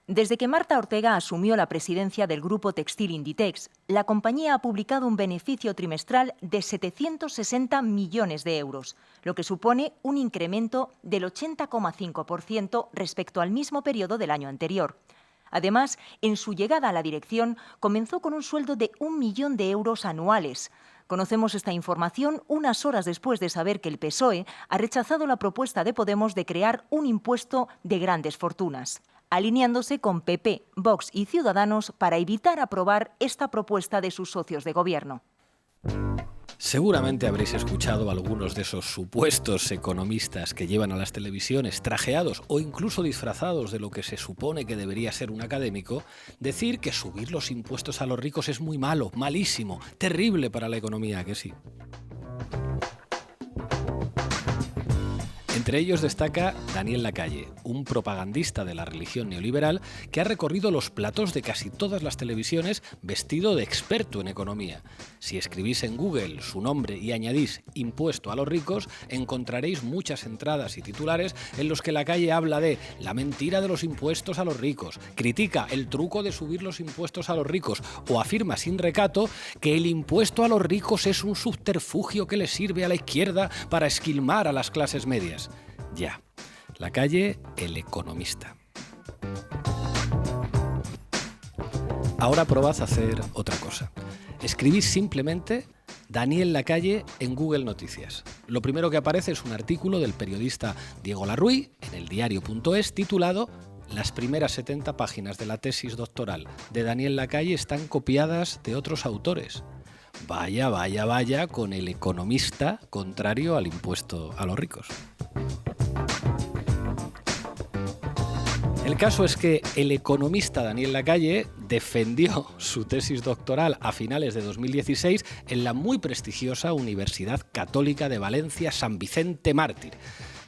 Desde que Marta Ortega asumió la presidencia del grupo textil Inditex, la compañía ha publicado un beneficio trimestral de 760 millones de euros, lo que supone un incremento del 80,5% respecto al mismo periodo del año anterior. Además, en su llegada a la dirección, comenzó con un sueldo de 1 millón de euros anuales. Conocemos esta información unas horas después de saber que el PSOE ha rechazado la propuesta de Podemos de crear un impuesto de grandes fortunas, alineándose con PP, Vox y Ciudadanos para evitar aprobar esta propuesta de sus socios de gobierno. Seguramente habréis escuchado a algunos de esos supuestos economistas que llevan a las televisiones trajeados o incluso disfrazados de lo que se supone que debería ser un académico, decir que subir los impuestos a los ricos es muy malo, malísimo, terrible para la economía, ¿que sí? Entre ellos destaca Daniel Lacalle, un propagandista de la religión neoliberal que ha recorrido los platós de casi todas las televisiones vestido de experto en economía. Si escribís en Google su nombre y añadís impuesto a los ricos, encontraréis muchas entradas y titulares en los que Lacalle habla de la mentira de los impuestos a los ricos, critica el truco de subir los impuestos a los ricos o afirma sin recato que el impuesto a los ricos es un subterfugio que le sirve a la izquierda para esquilmar a las clases medias. Ya, Lacalle, el economista. Ahora probad a hacer otra cosa. Escribís simplemente Daniel Lacalle en Google Noticias. Lo primero que aparece es un artículo del periodista Diego Larruy en el diario.es titulado «Las primeras 70 páginas de la tesis doctoral de Daniel Lacalle están copiadas de otros autores». Vaya, vaya, vaya con el economista contrario al impuesto a los ricos. El caso es que el economista Daniel Lacalle defendió su tesis doctoral a finales de 2016 en la muy prestigiosa Universidad Católica de Valencia San Vicente Mártir.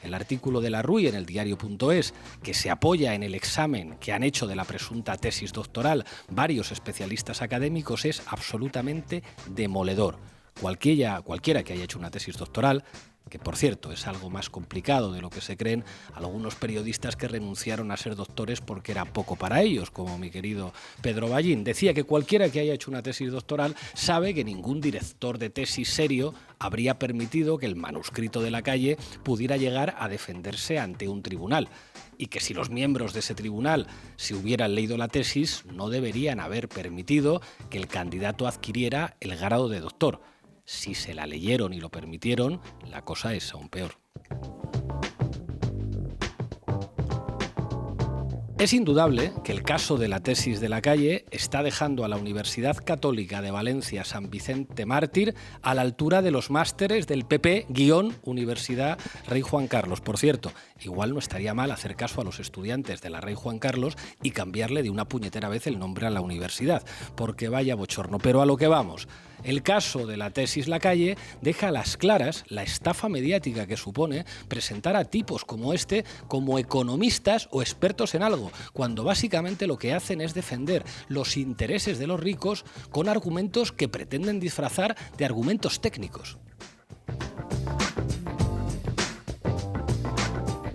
El artículo de Larruy en el diario.es, que se apoya en el examen que han hecho de la presunta tesis doctoral varios especialistas académicos, es absolutamente demoledor. Cualquiera que haya hecho una tesis doctoral, que por cierto es algo más complicado de lo que se creen algunos periodistas que renunciaron a ser doctores porque era poco para ellos, como mi querido Pedro Ballín. Decía que cualquiera que haya hecho una tesis doctoral sabe que ningún director de tesis serio habría permitido que el manuscrito de Lacalle pudiera llegar a defenderse ante un tribunal, y que si los miembros de ese tribunal se hubieran leído la tesis no deberían haber permitido que el candidato adquiriera el grado de doctor. Si se la leyeron y lo permitieron, la cosa es aún peor. Es indudable que el caso de la tesis de Lacalle está dejando a la Universidad Católica de Valencia San Vicente Mártir a la altura de los másteres del PP-Universidad Rey Juan Carlos. Por cierto, igual no estaría mal hacer caso a los estudiantes de la Rey Juan Carlos y cambiarle de una puñetera vez el nombre a la universidad, porque vaya bochorno. Pero a lo que vamos. El caso de la tesis Lacalle deja a las claras la estafa mediática que supone presentar a tipos como este como economistas o expertos en algo, cuando básicamente lo que hacen es defender los intereses de los ricos con argumentos que pretenden disfrazar de argumentos técnicos.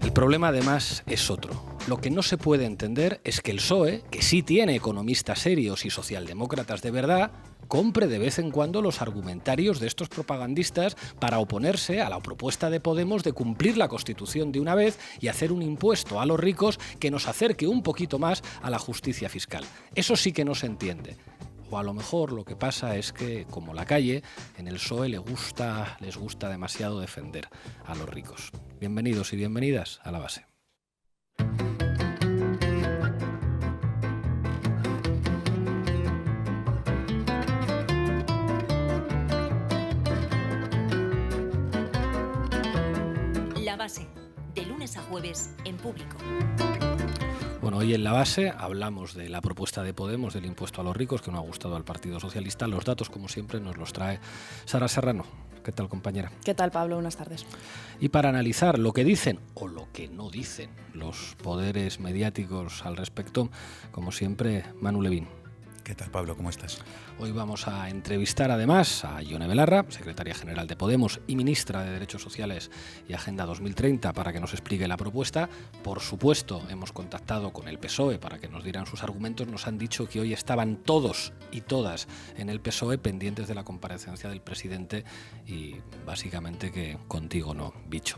El problema además es otro. Lo que no se puede entender es que el PSOE, que sí tiene economistas serios y socialdemócratas de verdad, compre de vez en cuando los argumentarios de estos propagandistas para oponerse a la propuesta de Podemos de cumplir la Constitución de una vez y hacer un impuesto a los ricos que nos acerque un poquito más a la justicia fiscal. Eso sí que no se entiende. O a lo mejor lo que pasa es que, como Lacalle, en el PSOE les gusta demasiado defender a los ricos. Bienvenidos y bienvenidas a La Base. La Base, de lunes a jueves en Público. Bueno, hoy en La Base hablamos de la propuesta de Podemos del impuesto a los ricos, que no ha gustado al Partido Socialista. Los datos, como siempre, nos los trae Sara Serrano. ¿Qué tal, compañera? ¿Qué tal, Pablo? Buenas tardes. Y para analizar lo que dicen o lo que no dicen los poderes mediáticos al respecto, como siempre, Manu Levín. ¿Qué tal, Pablo? ¿Cómo estás? Hoy vamos a entrevistar además a Ione Belarra, secretaria general de Podemos y ministra de Derechos Sociales y Agenda 2030, para que nos explique la propuesta. Por supuesto, hemos contactado con el PSOE para que nos dieran sus argumentos. Nos han dicho que hoy estaban todos y todas en el PSOE pendientes de la comparecencia del presidente y básicamente que contigo no, bicho.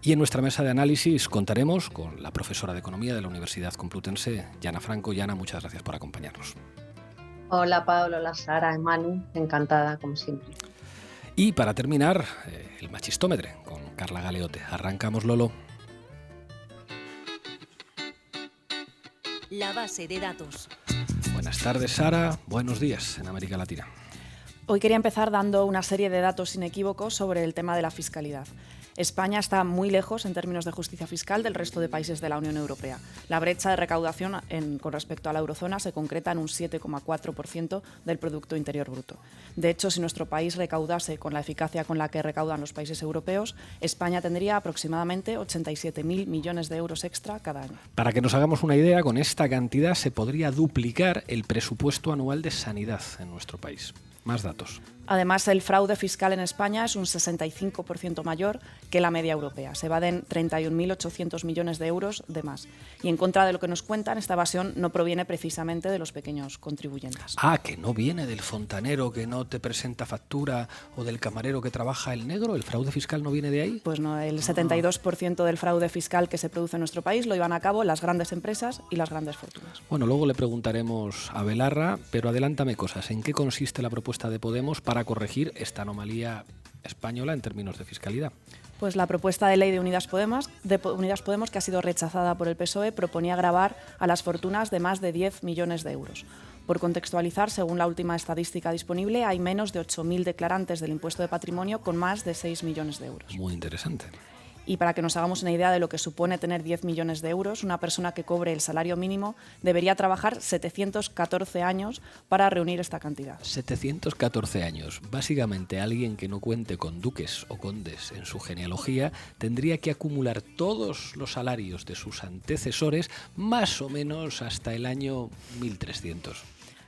Y en nuestra mesa de análisis contaremos con la profesora de Economía de la Universidad Complutense, Yana Franco. Yana, muchas gracias por acompañarnos. Hola Pablo, hola Sara, Manu, encantada como siempre. Y para terminar, el machistómetre con Carla Galeote. Arrancamos, Lolo. La base de datos. Buenas tardes, Sara. Buenos días en América Latina. Hoy quería empezar dando una serie de datos inequívocos sobre el tema de la fiscalidad. España está muy lejos en términos de justicia fiscal del resto de países de la Unión Europea. La brecha de recaudación con respecto a la eurozona se concreta en un 7,4% del Producto Interior Bruto. De hecho, si nuestro país recaudase con la eficacia con la que recaudan los países europeos, España tendría aproximadamente 87.000 millones de euros extra cada año. Para que nos hagamos una idea, con esta cantidad se podría duplicar el presupuesto anual de sanidad en nuestro país. Más datos. Además, el fraude fiscal en España es un 65% mayor que la media europea. Se evaden 31.800 millones de euros de más. Y en contra de lo que nos cuentan, esta evasión no proviene precisamente de los pequeños contribuyentes. Ah, que no viene del fontanero que no te presenta factura o del camarero que trabaja el negro. ¿El fraude fiscal no viene de ahí? Pues no, el 72% del fraude fiscal que se produce en nuestro país lo llevan a cabo las grandes empresas y las grandes fortunas. Bueno, luego le preguntaremos a Belarra, pero adelántame cosas. ¿En qué consiste la propuesta de Podemos para corregir esta anomalía española en términos de fiscalidad? Pues la propuesta de ley de Unidas Podemos, que ha sido rechazada por el PSOE, proponía gravar a las fortunas de más de 10 millones de euros. Por contextualizar, según la última estadística disponible, hay menos de 8.000 declarantes del impuesto de patrimonio con más de 6 millones de euros. Muy interesante. Y para que nos hagamos una idea de lo que supone tener 10 millones de euros, una persona que cobre el salario mínimo debería trabajar 714 años para reunir esta cantidad. 714 años. Básicamente, alguien que no cuente con duques o condes en su genealogía tendría que acumular todos los salarios de sus antecesores más o menos hasta el año 1300.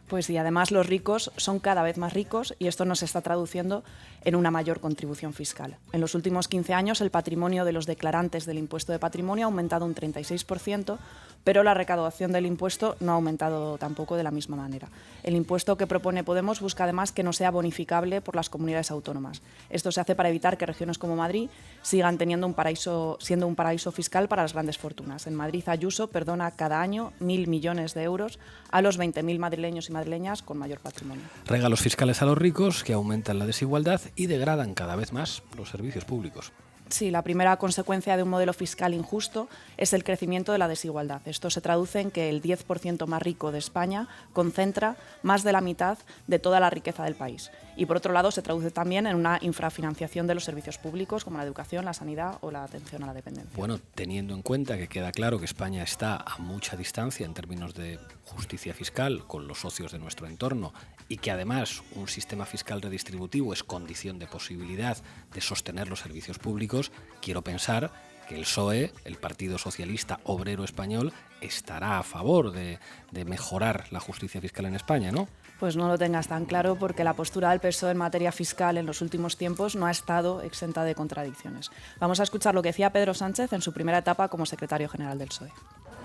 Pues y además los ricos son cada vez más ricos y esto nos está traduciendo en una mayor contribución fiscal. En los últimos 15 años el patrimonio de los declarantes del impuesto de patrimonio ha aumentado un 36%, pero la recaudación del impuesto no ha aumentado tampoco de la misma manera. El impuesto que propone Podemos busca además que no sea bonificable por las comunidades autónomas. Esto se hace para evitar que regiones como Madrid sigan siendo un paraíso fiscal para las grandes fortunas. En Madrid, Ayuso perdona cada año 1.000 millones de euros a los 20.000 madrileños y madrileñas con mayor patrimonio. Regalos fiscales a los ricos que aumentan la desigualdad y degradan cada vez más los servicios públicos. Sí, la primera consecuencia de un modelo fiscal injusto es el crecimiento de la desigualdad. Esto se traduce en que el 10% más rico de España concentra más de la mitad de toda la riqueza del país. Y por otro lado, se traduce también en una infrafinanciación de los servicios públicos como la educación, la sanidad o la atención a la dependencia. Bueno, teniendo en cuenta que queda claro que España está a mucha distancia en términos de justicia fiscal con los socios de nuestro entorno y que además un sistema fiscal redistributivo es condición de posibilidad de sostener los servicios públicos, quiero pensar que el PSOE, el Partido Socialista Obrero Español, estará a favor de mejorar la justicia fiscal en España, ¿no? Pues no lo tengas tan claro porque la postura del PSOE en materia fiscal en los últimos tiempos no ha estado exenta de contradicciones. Vamos a escuchar lo que decía Pedro Sánchez en su primera etapa como secretario general del PSOE.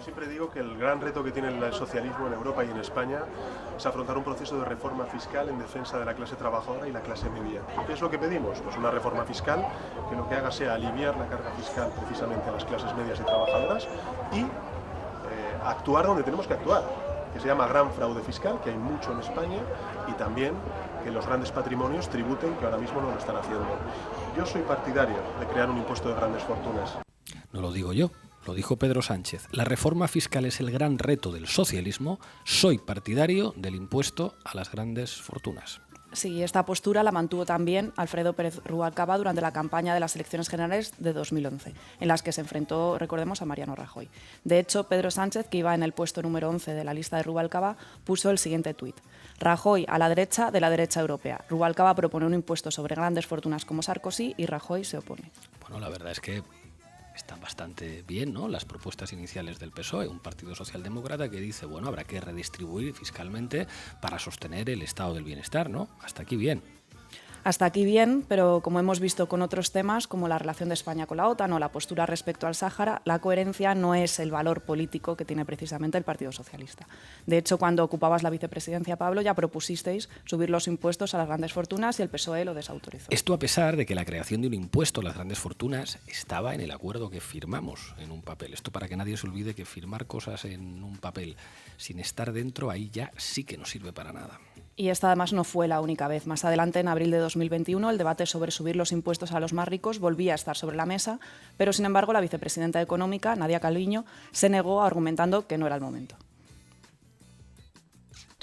Siempre digo que el gran reto que tiene el socialismo en Europa y en España es afrontar un proceso de reforma fiscal en defensa de la clase trabajadora y la clase media. ¿Qué es lo que pedimos? Pues una reforma fiscal que lo que haga sea aliviar la carga fiscal precisamente a las clases medias y trabajadoras y actuar donde tenemos que actuar, que se llama gran fraude fiscal, que hay mucho en España, y también que los grandes patrimonios tributen, que ahora mismo no lo están haciendo. Yo soy partidario de crear un impuesto de grandes fortunas. No lo digo yo. Lo dijo Pedro Sánchez. La reforma fiscal es el gran reto del socialismo. Soy partidario del impuesto a las grandes fortunas. Sí, esta postura la mantuvo también Alfredo Pérez Rubalcaba durante la campaña de las elecciones generales de 2011, en las que se enfrentó, recordemos, a Mariano Rajoy. De hecho, Pedro Sánchez, que iba en el puesto número 11 de la lista de Rubalcaba, puso el siguiente tuit. Rajoy a la derecha de la derecha europea. Rubalcaba propone un impuesto sobre grandes fortunas como Sarkozy y Rajoy se opone. Bueno, la verdad es que están bastante bien, ¿no?, las propuestas iniciales del PSOE, un partido socialdemócrata que dice, bueno, habrá que redistribuir fiscalmente para sostener el estado del bienestar, ¿no? Hasta aquí bien. Hasta aquí bien, pero como hemos visto con otros temas, como la relación de España con la OTAN o la postura respecto al Sáhara, la coherencia no es el valor político que tiene precisamente el Partido Socialista. De hecho, cuando ocupabas la vicepresidencia, Pablo, ya propusisteis subir los impuestos a las grandes fortunas y el PSOE lo desautorizó. Esto a pesar de que la creación de un impuesto a las grandes fortunas estaba en el acuerdo que firmamos en un papel. Esto para que nadie se olvide que firmar cosas en un papel sin estar dentro, ahí ya sí que no sirve para nada. Y esta además no fue la única vez. Más adelante, en abril de 2021, el debate sobre subir los impuestos a los más ricos volvía a estar sobre la mesa, pero sin embargo la vicepresidenta económica, Nadia Calviño, se negó argumentando que no era el momento.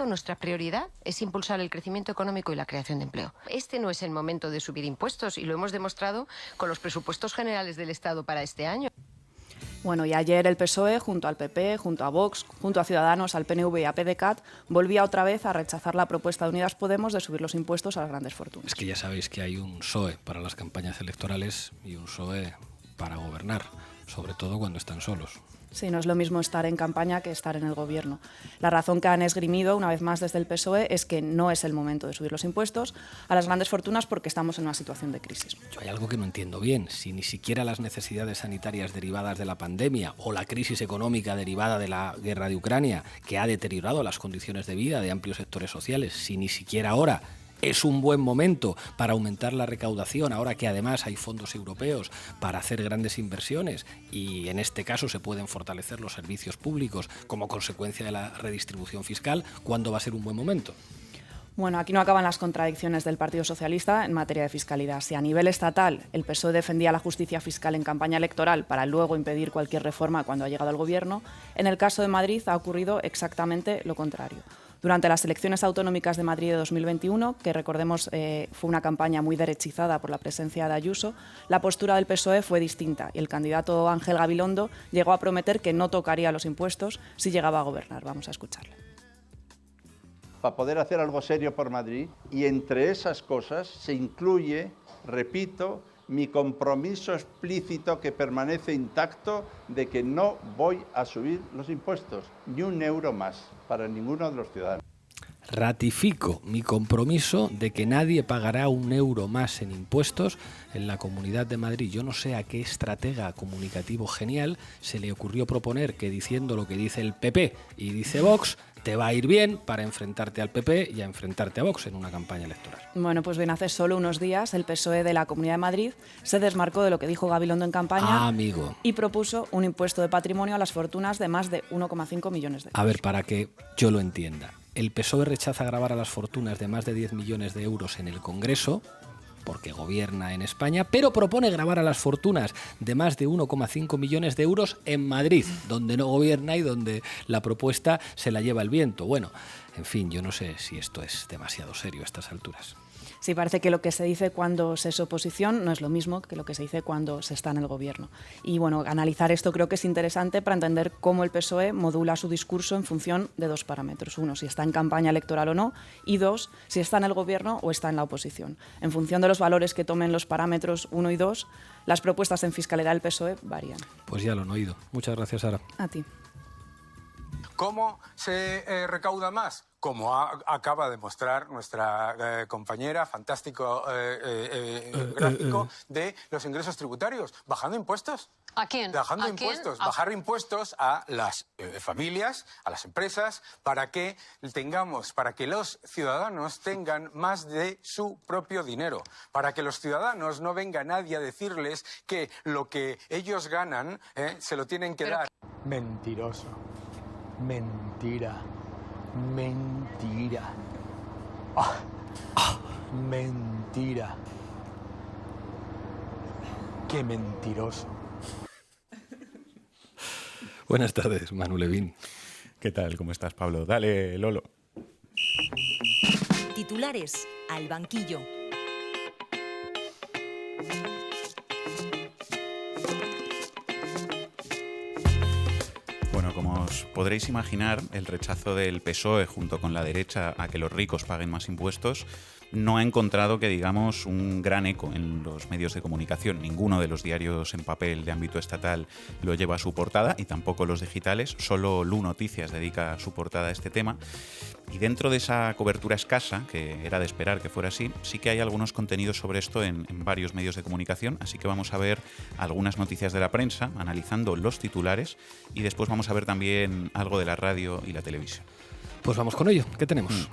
Nuestra prioridad es impulsar el crecimiento económico y la creación de empleo. Este no es el momento de subir impuestos y lo hemos demostrado con los presupuestos generales del Estado para este año. Bueno, y ayer el PSOE, junto al PP, junto a Vox, junto a Ciudadanos, al PNV y a PDeCAT, volvía otra vez a rechazar la propuesta de Unidas Podemos de subir los impuestos a las grandes fortunas. Es que ya sabéis que hay un PSOE para las campañas electorales y un PSOE para gobernar, sobre todo cuando están solos. Sí, no es lo mismo estar en campaña que estar en el gobierno. La razón que han esgrimido, una vez más desde el PSOE, es que no es el momento de subir los impuestos a las grandes fortunas porque estamos en una situación de crisis. Yo hay algo que no entiendo bien. Si ni siquiera las necesidades sanitarias derivadas de la pandemia o la crisis económica derivada de la guerra de Ucrania, que ha deteriorado las condiciones de vida de amplios sectores sociales, si ni siquiera ahora es un buen momento para aumentar la recaudación, ahora que además hay fondos europeos para hacer grandes inversiones y en este caso se pueden fortalecer los servicios públicos como consecuencia de la redistribución fiscal, ¿cuándo va a ser un buen momento? Bueno, aquí no acaban las contradicciones del Partido Socialista en materia de fiscalidad. Si a nivel estatal el PSOE defendía la justicia fiscal en campaña electoral para luego impedir cualquier reforma cuando ha llegado al gobierno, en el caso de Madrid ha ocurrido exactamente lo contrario. Durante las elecciones autonómicas de Madrid de 2021, que recordemos fue una campaña muy derechizada por la presencia de Ayuso, la postura del PSOE fue distinta y el candidato Ángel Gabilondo llegó a prometer que no tocaría los impuestos si llegaba a gobernar. Vamos a escucharle. Para poder hacer algo serio por Madrid, y entre esas cosas se incluye, repito, mi compromiso explícito que permanece intacto de que no voy a subir los impuestos, ni un euro más para ninguno de los ciudadanos. Ratifico mi compromiso de que nadie pagará un euro más en impuestos en la Comunidad de Madrid. Yo no sé a qué estratega comunicativo genial se le ocurrió proponer que diciendo lo que dice el PP y dice Vox, te va a ir bien para enfrentarte al PP y a enfrentarte a Vox en una campaña electoral. Bueno, pues bien, hace solo unos días el PSOE de la Comunidad de Madrid se desmarcó de lo que dijo Gabilondo en campaña y propuso un impuesto de patrimonio a las fortunas de más de 1,5 millones de euros. A ver, para que yo lo entienda. El PSOE rechaza gravar a las fortunas de más de 10 millones de euros en el Congreso, porque gobierna en España, pero propone gravar a las fortunas de más de 1,5 millones de euros en Madrid, donde no gobierna y donde la propuesta se la lleva el viento. Bueno, en fin, yo no sé si esto es demasiado serio a estas alturas. Sí, parece que lo que se dice cuando se es oposición no es lo mismo que lo que se dice cuando se está en el gobierno. Y bueno, analizar esto creo que es interesante para entender cómo el PSOE modula su discurso en función de dos parámetros. Uno, si está en campaña electoral o no, y dos, si está en el gobierno o está en la oposición. En función de los valores que tomen los parámetros 1 y 2, las propuestas en fiscalidad del PSOE varían. Pues ya lo han oído. Muchas gracias, Sara. A ti. ¿Cómo se recauda más? Como acaba de mostrar nuestra compañera, fantástico gráfico de los ingresos tributarios. ¿Bajando impuestos? ¿A quién? Bajando impuestos. Bajar impuestos a las familias, a las empresas, para que los ciudadanos tengan más de su propio dinero. Para que los ciudadanos no venga nadie a decirles que lo que ellos ganan se lo tienen que dar. Mentiroso. Mentira. Mentira. Mentira. Qué mentiroso. Buenas tardes, Manu Levín. ¿Qué tal? ¿Cómo estás, Pablo? Dale, Lolo. Titulares al banquillo. Bueno, como os podréis imaginar, el rechazo del PSOE junto con la derecha a que los ricos paguen más impuestos no ha encontrado que digamos un gran eco en los medios de comunicación. Ninguno de los diarios en papel de ámbito estatal lo lleva a su portada y tampoco los digitales. Solo Lu Noticias dedica su portada a este tema. Y dentro de esa cobertura escasa, que era de esperar que fuera así, sí que hay algunos contenidos sobre esto en varios medios de comunicación, así que vamos a ver algunas noticias de la prensa, analizando los titulares, y después vamos a ver también algo de la radio y la televisión. Pues vamos con ello. ¿Qué tenemos?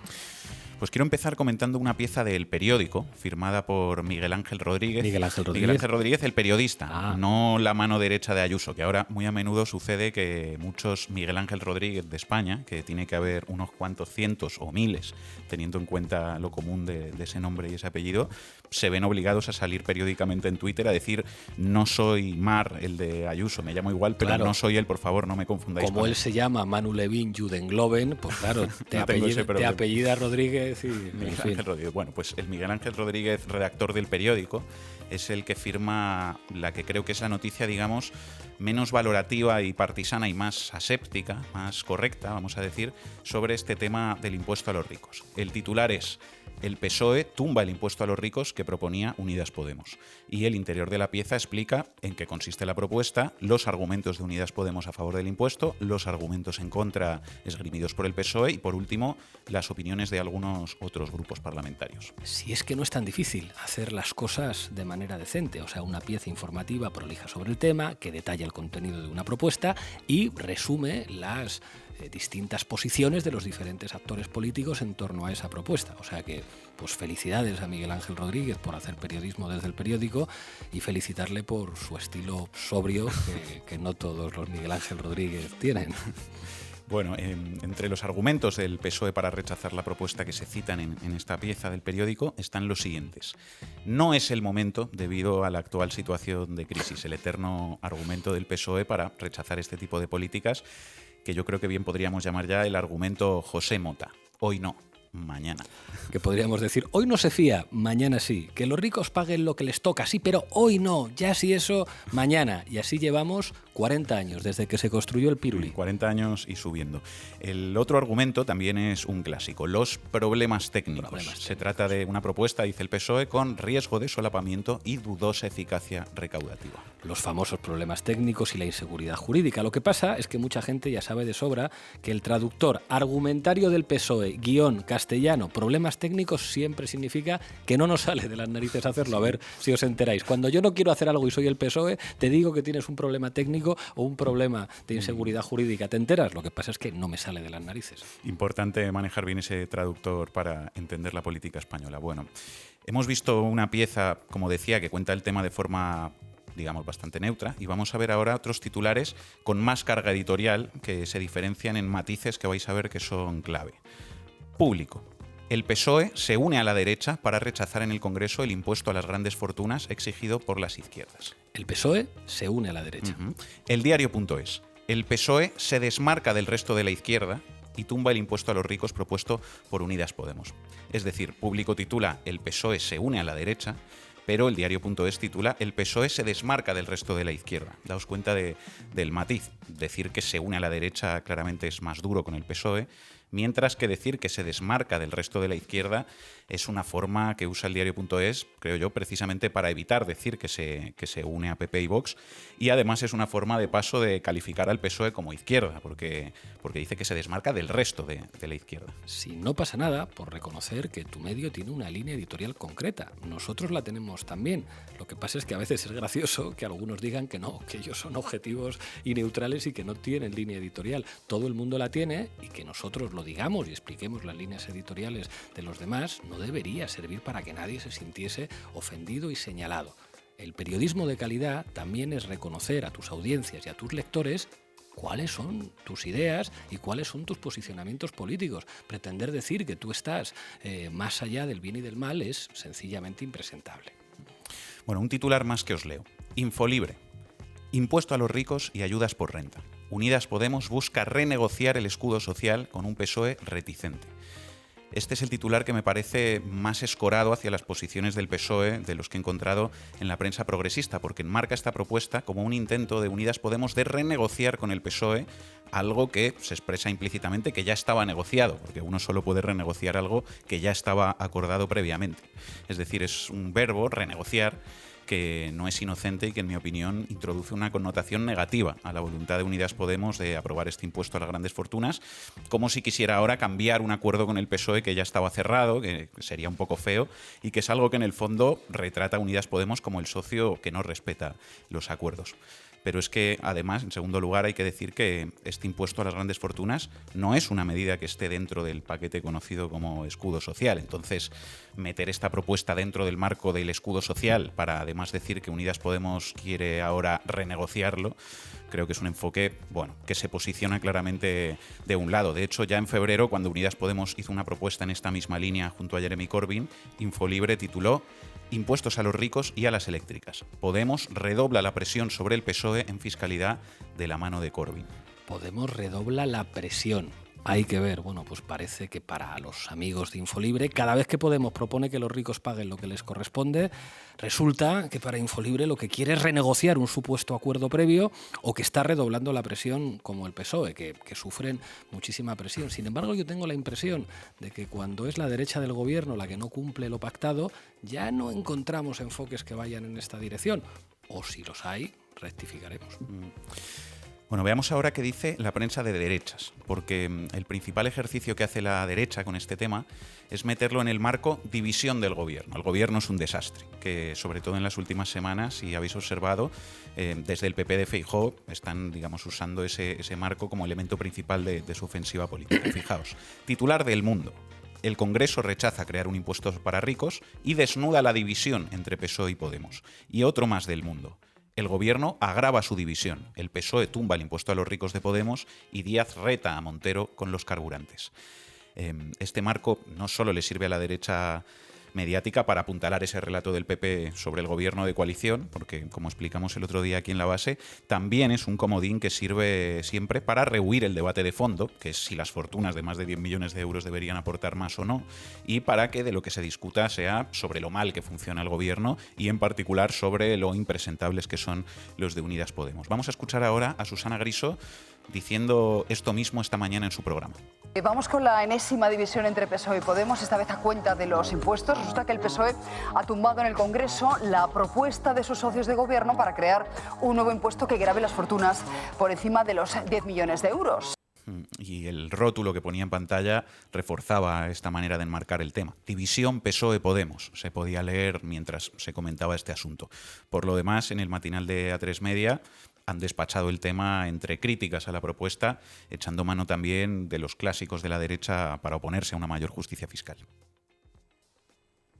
Pues quiero empezar comentando una pieza del Periódico, firmada por Miguel Ángel Rodríguez. Miguel Ángel Rodríguez, el periodista, no la mano derecha de Ayuso, que ahora muy a menudo sucede que muchos Miguel Ángel Rodríguez de España, que tiene que haber unos cuantos cientos o miles, teniendo en cuenta lo común de ese nombre y ese apellido, se ven obligados a salir periódicamente en Twitter a decir: no soy Mar, el de Ayuso, me llamo igual, pero claro, no soy él, por favor, no me confundáis. Como él se llama Manu Levin Judengloben, pues claro, te apellida Rodríguez. Miguel Ángel Rodríguez. Bueno, pues el Miguel Ángel Rodríguez, redactor del Periódico, es el que firma la que creo que es la noticia, digamos, menos valorativa y partisana y más aséptica, más correcta, vamos a decir, sobre este tema del impuesto a los ricos. El titular es: el PSOE tumba el impuesto a los ricos que proponía Unidas Podemos. Y el interior de la pieza explica en qué consiste la propuesta, los argumentos de Unidas Podemos a favor del impuesto, los argumentos en contra esgrimidos por el PSOE y, por último, las opiniones de algunos otros grupos parlamentarios. Si es que no es tan difícil hacer las cosas de manera decente, o sea, una pieza informativa prolija sobre el tema, que detalla el contenido de una propuesta y resume las distintas posiciones de los diferentes actores políticos en torno a esa propuesta. O sea que, pues felicidades a Miguel Ángel Rodríguez por hacer periodismo desde el Periódico y felicitarle por su estilo sobrio que no todos los Miguel Ángel Rodríguez tienen. Bueno, entre los argumentos del PSOE para rechazar la propuesta que se citan en esta pieza del Periódico están los siguientes. No es el momento, debido a la actual situación de crisis, el eterno argumento del PSOE para rechazar este tipo de políticas, que yo creo que bien podríamos llamar ya el argumento José Mota. Hoy no, mañana. Que podríamos decir: hoy no se fía, mañana sí. Que los ricos paguen lo que les toca, sí, pero hoy no. Ya si eso, mañana. Y así llevamos 40 años, desde que se construyó el Piruli. 40 años y subiendo. El otro argumento también es un clásico: los problemas técnicos. Se trata de una propuesta, dice el PSOE, con riesgo de solapamiento y dudosa eficacia recaudativa. Los famosos problemas técnicos y la inseguridad jurídica. Lo que pasa es que mucha gente ya sabe de sobra que el traductor argumentario del PSOE, guión castellano, problemas técnicos, siempre significa que no nos sale de las narices hacerlo. A ver si os enteráis. Cuando yo no quiero hacer algo y soy el PSOE, te digo que tienes un problema técnico o un problema de inseguridad jurídica. ¿Te enteras? Lo que pasa es que no me sale de las narices. Importante manejar bien ese traductor para entender la política española. Bueno, hemos visto una pieza, como decía, que cuenta el tema de forma, digamos, bastante neutra, y vamos a ver ahora otros titulares con más carga editorial que se diferencian en matices que vais a ver que son clave. Público. El PSOE se une a la derecha para rechazar en el Congreso el impuesto a las grandes fortunas exigido por las izquierdas. El PSOE se une a la derecha. El diario.es. El PSOE se desmarca del resto de la izquierda y tumba el impuesto a los ricos propuesto por Unidas Podemos. Es decir, Público titula: el PSOE se une a la derecha, pero el diario.es titula: el PSOE se desmarca del resto de la izquierda. Daos cuenta del matiz. Decir que se une a la derecha claramente es más duro con el PSOE, mientras que decir que se desmarca del resto de la izquierda es una forma que usa el diario.es, creo yo, precisamente para evitar decir que se une a PP y Vox, y además es una forma de paso de calificar al PSOE como izquierda, porque dice que se desmarca del resto de la izquierda. Si no pasa nada por reconocer que tu medio tiene una línea editorial concreta. Nosotros la tenemos también. Lo que pasa es que a veces es gracioso que algunos digan que no, que ellos son objetivos y neutrales y que no tienen línea editorial. Todo el mundo la tiene, y que nosotros lo digamos y expliquemos las líneas editoriales de los demás no debería servir para que nadie se sintiese ofendido y señalado. El periodismo de calidad también es reconocer a tus audiencias y a tus lectores cuáles son tus ideas y cuáles son tus posicionamientos políticos. Pretender decir que tú estás más allá del bien y del mal es sencillamente impresentable. Bueno, un titular más que os leo. Infolibre. Impuesto a los ricos y ayudas por renta. Unidas Podemos busca renegociar el escudo social con un PSOE reticente. Este es el titular que me parece más escorado hacia las posiciones del PSOE de los que he encontrado en la prensa progresista, porque enmarca esta propuesta como un intento de Unidas Podemos de renegociar con el PSOE algo que se expresa implícitamente que ya estaba negociado, porque uno solo puede renegociar algo que ya estaba acordado previamente. Es decir, es un verbo, renegociar, que no es inocente y que, en mi opinión, introduce una connotación negativa a la voluntad de Unidas Podemos de aprobar este impuesto a las grandes fortunas, como si quisiera ahora cambiar un acuerdo con el PSOE que ya estaba cerrado, que sería un poco feo, y que es algo que en el fondo retrata a Unidas Podemos como el socio que no respeta los acuerdos. Pero es que, además, en segundo lugar, hay que decir que este impuesto a las grandes fortunas no es una medida que esté dentro del paquete conocido como escudo social. Entonces, meter esta propuesta dentro del marco del escudo social para, además, decir que Unidas Podemos quiere ahora renegociarlo, creo que es un enfoque, bueno, que se posiciona claramente de un lado. De hecho, ya en febrero, cuando Unidas Podemos hizo una propuesta en esta misma línea junto a Jeremy Corbyn, Infolibre tituló Impuestos a los ricos y a las eléctricas. Podemos redobla la presión sobre el PSOE en fiscalidad de la mano de Corbyn. Podemos redobla la presión. Hay que ver, bueno, pues parece que para los amigos de Infolibre, cada vez que Podemos propone que los ricos paguen lo que les corresponde, resulta que para Infolibre lo que quiere es renegociar un supuesto acuerdo previo o que está redoblando la presión como el PSOE, que sufren muchísima presión. Sin embargo, yo tengo la impresión de que cuando es la derecha del gobierno la que no cumple lo pactado, ya no encontramos enfoques que vayan en esta dirección. O si los hay, rectificaremos. Bueno, veamos ahora qué dice la prensa de derechas, porque el principal ejercicio que hace la derecha con este tema es meterlo en el marco división del gobierno. El gobierno es un desastre, que sobre todo en las últimas semanas, si habéis observado, desde el PP de Feijóo están, digamos, usando ese marco como elemento principal de su ofensiva política. Fijaos, titular de El Mundo. El Congreso rechaza crear un impuesto para ricos y desnuda la división entre PSOE y Podemos. Y otro más del Mundo. El Gobierno agrava su división. El PSOE tumba el impuesto a los ricos de Podemos y Díaz reta a Montero con los carburantes. Este marco no solo le sirve a la derecha mediática para apuntalar ese relato del PP sobre el gobierno de coalición, porque, como explicamos el otro día aquí en La Base, también es un comodín que sirve siempre para rehuir el debate de fondo, que es si las fortunas de más de 10 millones de euros deberían aportar más o no, y para que de lo que se discuta sea sobre lo mal que funciona el gobierno y, en particular, sobre lo impresentables que son los de Unidas Podemos. Vamos a escuchar ahora a Susana Griso diciendo esto mismo esta mañana en su programa. Vamos con la enésima división entre PSOE y Podemos, esta vez a cuenta de los impuestos. Resulta que el PSOE ha tumbado en el Congreso la propuesta de sus socios de gobierno para crear un nuevo impuesto que grave las fortunas por encima de los 10 millones de euros. Y el rótulo que ponía en pantalla reforzaba esta manera de enmarcar el tema. División PSOE-Podemos, se podía leer mientras se comentaba este asunto. Por lo demás, en el matinal de A3 Media han despachado el tema entre críticas a la propuesta, echando mano también de los clásicos de la derecha para oponerse a una mayor justicia fiscal.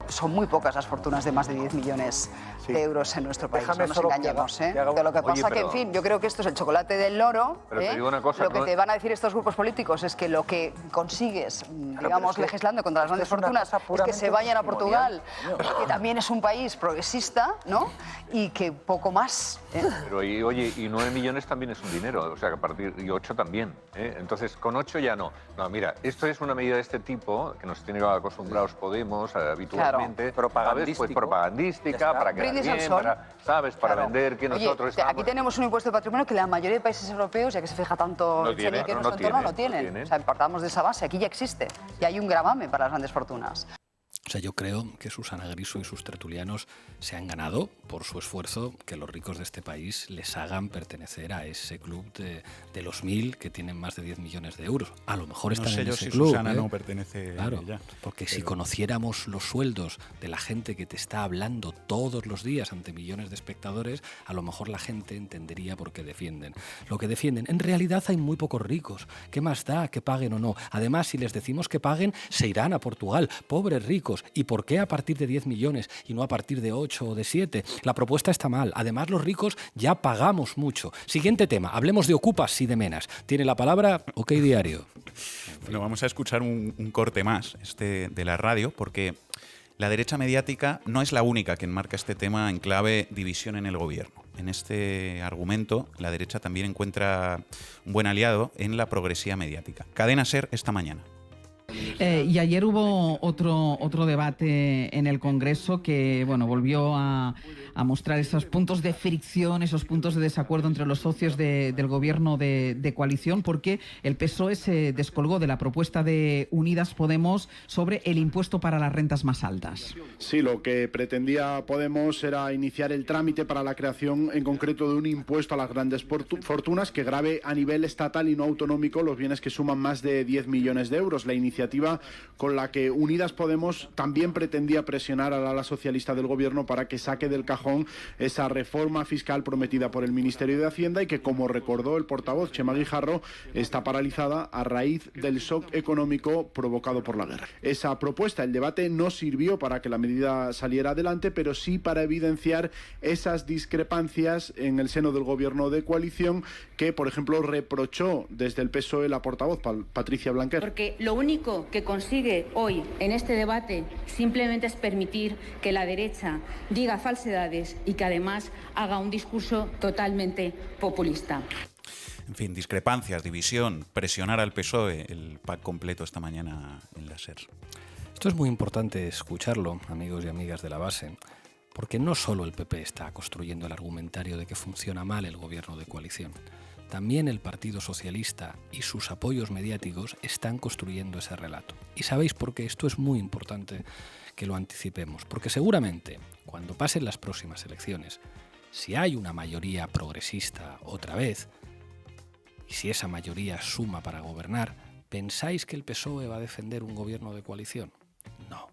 Son muy pocas las fortunas de más de 10 millones de euros en nuestro país, no nos engañemos. Lo que pasa que, en fin, yo creo que esto es el chocolate del loro. Pero te digo una cosa, lo que te van a decir estos grupos políticos es que lo que consigues, digamos, legislando contra las grandes fortunas es que se vayan a Portugal, que también es un país progresista, ¿no? Y que poco más. Pero, oye, y 9 millones también es un dinero, o sea, que a partir y 8 también. Entonces, con 8 ya no. No, mira, esto es una medida de este tipo que nos tiene acostumbrados Podemos habitualmente. Propagandístico. Pues propagandística, para quedar bien, para vender que nosotros estamos... Aquí tenemos un impuesto de patrimonio que la mayoría de países europeos, ya que se fija tanto en nuestro entorno, no tienen. O sea, partamos de esa base, aquí ya existe. Y hay un gravamen para las grandes fortunas. O sea, yo creo que Susana Griso y sus tertulianos se han ganado por su esfuerzo que los ricos de este país les hagan pertenecer a ese club de los 1000 que tienen más de 10 millones de euros. A lo mejor están en ese club. Susana no pertenece claro, a ella. Porque si conociéramos los sueldos de la gente que te está hablando todos los días ante millones de espectadores, a lo mejor la gente entendería por qué defienden lo que defienden. En realidad hay muy pocos ricos. ¿Qué más da que paguen o no? Además, si les decimos que paguen, se irán a Portugal. Pobres ricos. ¿Y por qué a partir de 10 millones y no a partir de 8 o de 7? La propuesta está mal. Además, los ricos ya pagamos mucho. Siguiente tema. Hablemos de ocupas y de menas. Tiene la palabra OK Diario. Bueno, vamos a escuchar un corte más de la radio, porque la derecha mediática no es la única que enmarca este tema en clave división en el gobierno. En este argumento, la derecha también encuentra un buen aliado en la progresía mediática. Cadena SER esta mañana. Y ayer hubo otro debate en el Congreso que volvió a mostrar esos puntos de fricción, esos puntos de desacuerdo entre los socios del gobierno de coalición, porque el PSOE se descolgó de la propuesta de Unidas Podemos sobre el impuesto para las rentas más altas. Sí, lo que pretendía Podemos era iniciar el trámite para la creación en concreto de un impuesto a las grandes fortunas que grave a nivel estatal y no autonómico los bienes que suman más de 10 millones de euros. La iniciativa con la que Unidas Podemos también pretendía presionar al ala socialista del gobierno para que saque del cajón esa reforma fiscal prometida por el Ministerio de Hacienda y que, como recordó el portavoz Txema Guijarro, está paralizada a raíz del shock económico provocado por la guerra. Esa propuesta, el debate, no sirvió para que la medida saliera adelante, pero sí para evidenciar esas discrepancias en el seno del gobierno de coalición que, por ejemplo, reprochó desde el PSOE la portavoz Patricia Blanquer. Porque lo único que consigue hoy en este debate simplemente es permitir que la derecha diga falsedades y que además haga un discurso totalmente populista. En fin, discrepancias, división, presionar al PSOE, el pack completo esta mañana en la SER. Esto es muy importante escucharlo, amigos y amigas de la base, porque no solo el PP está construyendo el argumentario de que funciona mal el gobierno de coalición. También el Partido Socialista y sus apoyos mediáticos están construyendo ese relato. Y sabéis por qué esto es muy importante que lo anticipemos, porque seguramente cuando pasen las próximas elecciones, si hay una mayoría progresista otra vez, y si esa mayoría suma para gobernar, ¿pensáis que el PSOE va a defender un gobierno de coalición? No.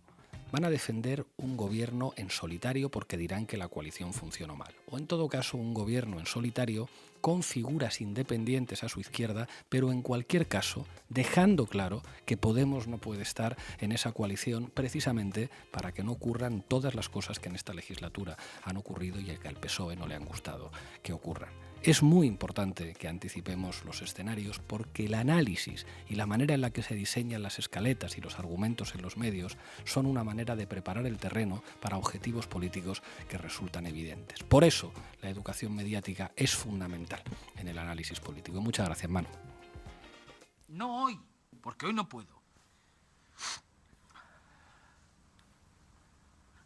Van a defender un gobierno en solitario porque dirán que la coalición funcionó mal. O en todo caso, un gobierno en solitario con figuras independientes a su izquierda, pero en cualquier caso dejando claro que Podemos no puede estar en esa coalición precisamente para que no ocurran todas las cosas que en esta legislatura han ocurrido y que al PSOE no le han gustado que ocurran. Es muy importante que anticipemos los escenarios porque el análisis y la manera en la que se diseñan las escaletas y los argumentos en los medios son una manera de preparar el terreno para objetivos políticos que resultan evidentes. Por eso, la educación mediática es fundamental en el análisis político. Muchas gracias, Manu. No hoy, porque hoy no puedo.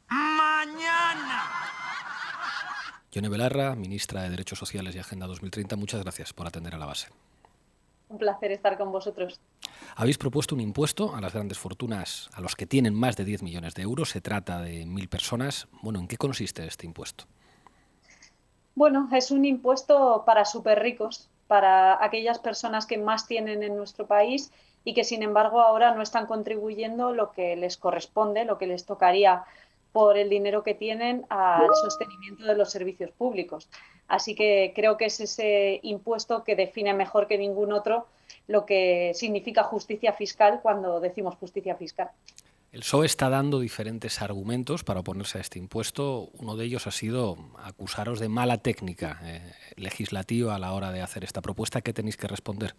¡Mañana! Yone Belarra, ministra de Derechos Sociales y Agenda 2030, muchas gracias por atender a la base. Un placer estar con vosotros. Habéis propuesto un impuesto a las grandes fortunas, a los que tienen más de 10 millones de euros. Se trata de 1.000 personas. Bueno, ¿en qué consiste este impuesto? Bueno, es un impuesto para súper ricos, para aquellas personas que más tienen en nuestro país y que, sin embargo, ahora no están contribuyendo lo que les corresponde, lo que les tocaría por el dinero que tienen al sostenimiento de los servicios públicos. Así que creo que es ese impuesto que define mejor que ningún otro lo que significa justicia fiscal cuando decimos justicia fiscal. El PSOE está dando diferentes argumentos para oponerse a este impuesto. Uno de ellos ha sido acusaros de mala técnica legislativa a la hora de hacer esta propuesta. ¿Qué tenéis que responder?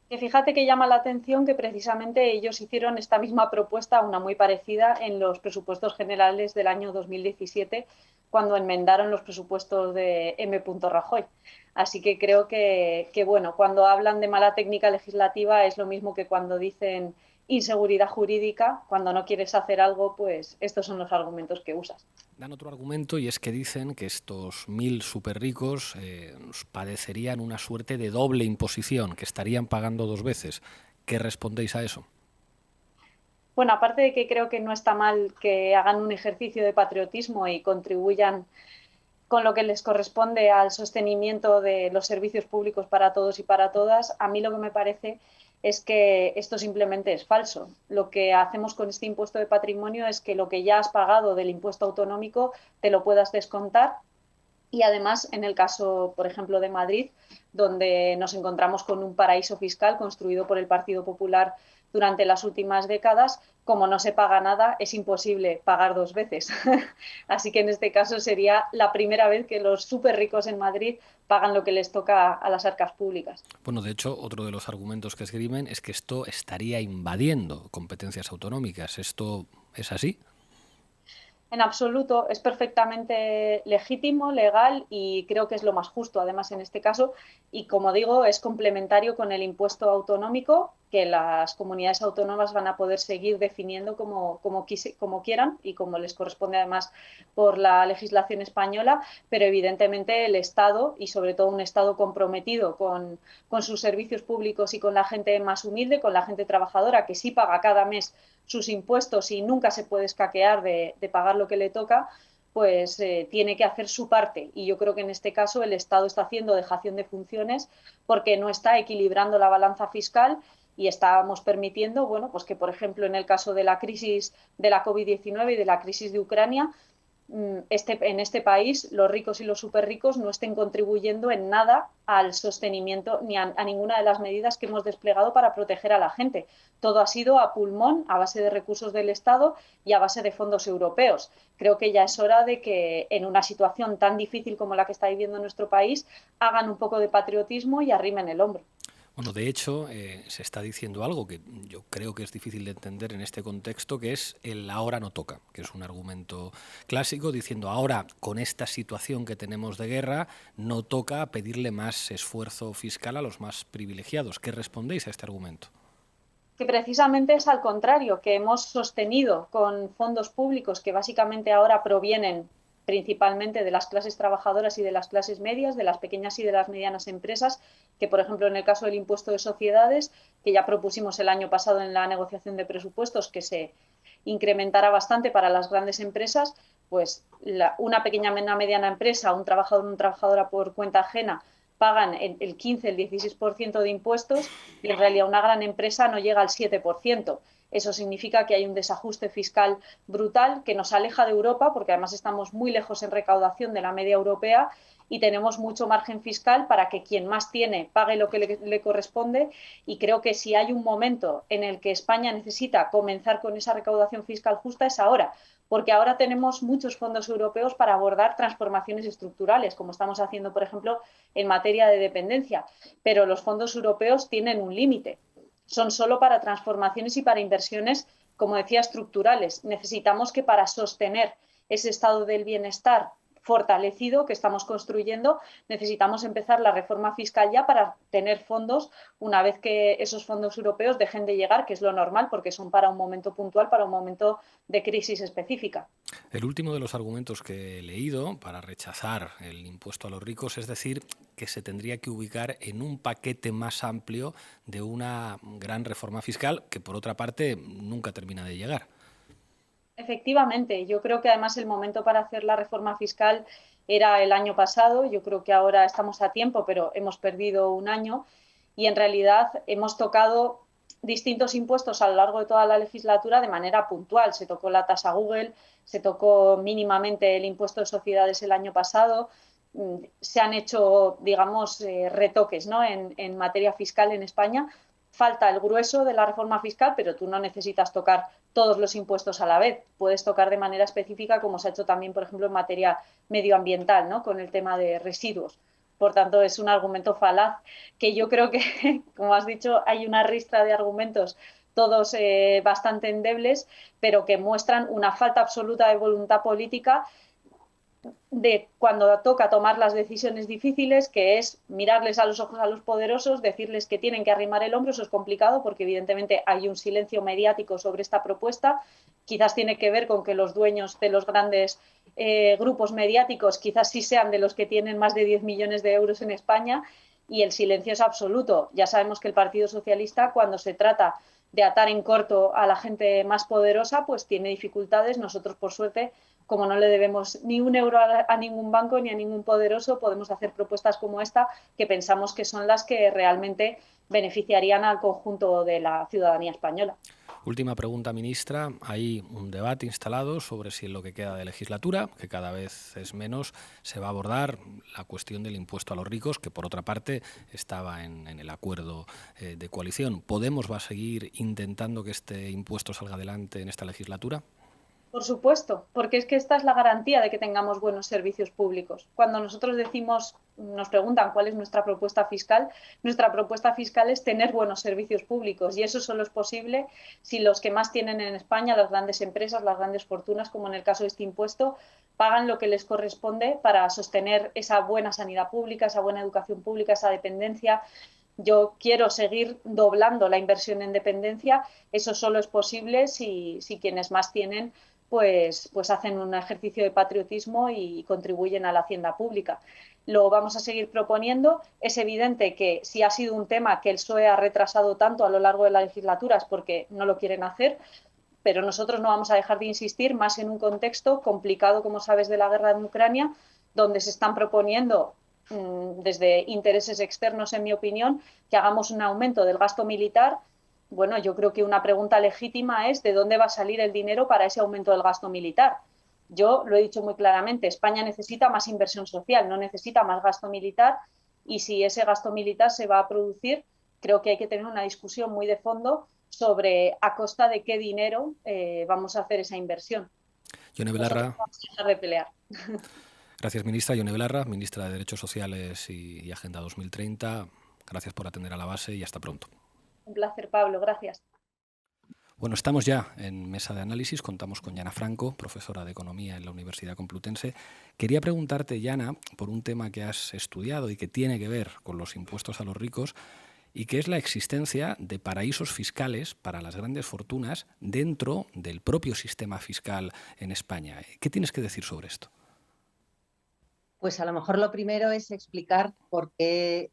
Que fíjate que llama la atención que precisamente ellos hicieron esta misma propuesta, una muy parecida, en los presupuestos generales del año 2017, cuando enmendaron los presupuestos de M. Rajoy. Así que creo que bueno, cuando hablan de mala técnica legislativa es lo mismo que cuando dicen inseguridad jurídica. Cuando no quieres hacer algo, pues estos son los argumentos que usas. Dan otro argumento y es que dicen que estos 1.000 superricos padecerían una suerte de doble imposición, que estarían pagando dos veces. ¿Qué respondéis a eso? Bueno, aparte de que creo que no está mal que hagan un ejercicio de patriotismo y contribuyan con lo que les corresponde al sostenimiento de los servicios públicos para todos y para todas, a mí lo que me parece es que esto simplemente es falso. Lo que hacemos con este impuesto de patrimonio es que lo que ya has pagado del impuesto autonómico te lo puedas descontar y además, en el caso, por ejemplo, de Madrid, donde nos encontramos con un paraíso fiscal construido por el Partido Popular durante las últimas décadas, como no se paga nada, es imposible pagar dos veces. Así que en este caso sería la primera vez que los súper ricos en Madrid pagan lo que les toca a las arcas públicas. Bueno, de hecho, otro de los argumentos que esgrimen es que esto estaría invadiendo competencias autonómicas. ¿Esto es así? En absoluto, es perfectamente legítimo, legal y creo que es lo más justo, además, en este caso. Y como digo, es complementario con el impuesto autonómico que las comunidades autónomas van a poder seguir definiendo como quieran y como les corresponde además por la legislación española, pero evidentemente el Estado, y sobre todo un Estado comprometido con sus servicios públicos y con la gente más humilde, con la gente trabajadora que sí paga cada mes sus impuestos y nunca se puede escaquear de pagar lo que le toca, pues tiene que hacer su parte. Y yo creo que en este caso el Estado está haciendo dejación de funciones porque no está equilibrando la balanza fiscal y estábamos permitiendo, bueno, pues que por ejemplo en el caso de la crisis de la COVID-19 y de la crisis de Ucrania, en este país los ricos y los superricos no estén contribuyendo en nada al sostenimiento ni a ninguna de las medidas que hemos desplegado para proteger a la gente. Todo ha sido a pulmón, a base de recursos del Estado y a base de fondos europeos. Creo que ya es hora de que en una situación tan difícil como la que está viviendo nuestro país hagan un poco de patriotismo y arrimen el hombro. Bueno, de hecho, se está diciendo algo que yo creo que es difícil de entender en este contexto, que es el ahora no toca, que es un argumento clásico diciendo ahora, con esta situación que tenemos de guerra, no toca pedirle más esfuerzo fiscal a los más privilegiados. ¿Qué respondéis a este argumento? Que precisamente es al contrario, que hemos sostenido con fondos públicos que básicamente ahora provienen principalmente de las clases trabajadoras y de las clases medias, de las pequeñas y de las medianas empresas, que por ejemplo en el caso del impuesto de sociedades, que ya propusimos el año pasado en la negociación de presupuestos que se incrementara bastante para las grandes empresas, pues una pequeña y una mediana empresa, un trabajador o una trabajadora por cuenta ajena, pagan el 15, el 16% de impuestos y en realidad una gran empresa no llega al 7%. Eso significa que hay un desajuste fiscal brutal que nos aleja de Europa, porque además estamos muy lejos en recaudación de la media europea y tenemos mucho margen fiscal para que quien más tiene pague lo que le corresponde. Y creo que si hay un momento en el que España necesita comenzar con esa recaudación fiscal justa es ahora, porque ahora tenemos muchos fondos europeos para abordar transformaciones estructurales, como estamos haciendo, por ejemplo, en materia de dependencia. Pero los fondos europeos tienen un límite. Son solo para transformaciones y para inversiones, como decía, estructurales. Necesitamos que para sostener ese estado del bienestar fortalecido que estamos construyendo, necesitamos empezar la reforma fiscal ya para tener fondos una vez que esos fondos europeos dejen de llegar, que es lo normal, porque son para un momento puntual, para un momento de crisis específica. El último de los argumentos que he leído para rechazar el impuesto a los ricos es decir que se tendría que ubicar en un paquete más amplio de una gran reforma fiscal que, por otra parte, nunca termina de llegar. Efectivamente, yo creo que además el momento para hacer la reforma fiscal era el año pasado. Yo creo que ahora estamos a tiempo, pero hemos perdido un año y en realidad hemos tocado distintos impuestos a lo largo de toda la legislatura de manera puntual. Se tocó la tasa Google, se tocó mínimamente el impuesto de sociedades el año pasado. Se han hecho, digamos, retoques, ¿no? en materia fiscal en España. Falta el grueso de la reforma fiscal, pero tú no necesitas tocar todos los impuestos a la vez. Puedes tocar de manera específica, como se ha hecho también, por ejemplo, en materia medioambiental, ¿no? Con el tema de residuos. Por tanto, es un argumento falaz que yo creo que, como has dicho, hay una ristra de argumentos, todos bastante endebles, pero que muestran una falta absoluta de voluntad política de cuando toca tomar las decisiones difíciles, que es mirarles a los ojos a los poderosos, decirles que tienen que arrimar el hombro. Eso es complicado porque evidentemente hay un silencio mediático sobre esta propuesta. Quizás tiene que ver con que los dueños de los grandes grupos mediáticos quizás sí sean de los que tienen más de 10 millones de euros en España y el silencio es absoluto. Ya sabemos que el Partido Socialista, cuando se trata de atar en corto a la gente más poderosa, pues tiene dificultades. Nosotros, por suerte, como no le debemos ni un euro a ningún banco ni a ningún poderoso, podemos hacer propuestas como esta que pensamos que son las que realmente beneficiarían al conjunto de la ciudadanía española. Última pregunta, ministra. Hay un debate instalado sobre si en lo que queda de legislatura, que cada vez es menos, se va a abordar la cuestión del impuesto a los ricos, que por otra parte estaba en el acuerdo de coalición. ¿Podemos va a seguir intentando que este impuesto salga adelante en esta legislatura? Por supuesto, porque es que esta es la garantía de que tengamos buenos servicios públicos. Cuando nosotros decimos, nos preguntan cuál es nuestra propuesta fiscal es tener buenos servicios públicos y eso solo es posible si los que más tienen en España, las grandes empresas, las grandes fortunas, como en el caso de este impuesto, pagan lo que les corresponde para sostener esa buena sanidad pública, esa buena educación pública, esa dependencia. Yo quiero seguir doblando la inversión en dependencia. Eso solo es posible si quienes más tienen pues hacen un ejercicio de patriotismo y contribuyen a la hacienda pública. Lo vamos a seguir proponiendo. Es evidente que si ha sido un tema que el PSOE ha retrasado tanto a lo largo de la legislatura es porque no lo quieren hacer, pero nosotros no vamos a dejar de insistir, más en un contexto complicado, como sabes, de la guerra en Ucrania, donde se están proponiendo desde intereses externos, en mi opinión, que hagamos un aumento del gasto militar. Bueno, yo creo que una pregunta legítima es ¿de dónde va a salir el dinero para ese aumento del gasto militar? Yo lo he dicho muy claramente, España necesita más inversión social, no necesita más gasto militar, y si ese gasto militar se va a producir, creo que hay que tener una discusión muy de fondo sobre a costa de qué dinero vamos a hacer esa inversión. Yone Belarra. Vamos a dejar de pelear. Gracias, ministra. Yone Belarra, ministra de Derechos Sociales y Agenda 2030. Gracias por atender a la base y hasta pronto. Un placer, Pablo. Gracias. Bueno, estamos ya en mesa de análisis. Contamos con Yana Franco, profesora de Economía en la Universidad Complutense. Quería preguntarte, Yana, por un tema que has estudiado y que tiene que ver con los impuestos a los ricos y que es la existencia de paraísos fiscales para las grandes fortunas dentro del propio sistema fiscal en España. ¿Qué tienes que decir sobre esto? Pues a lo mejor lo primero es explicar por qué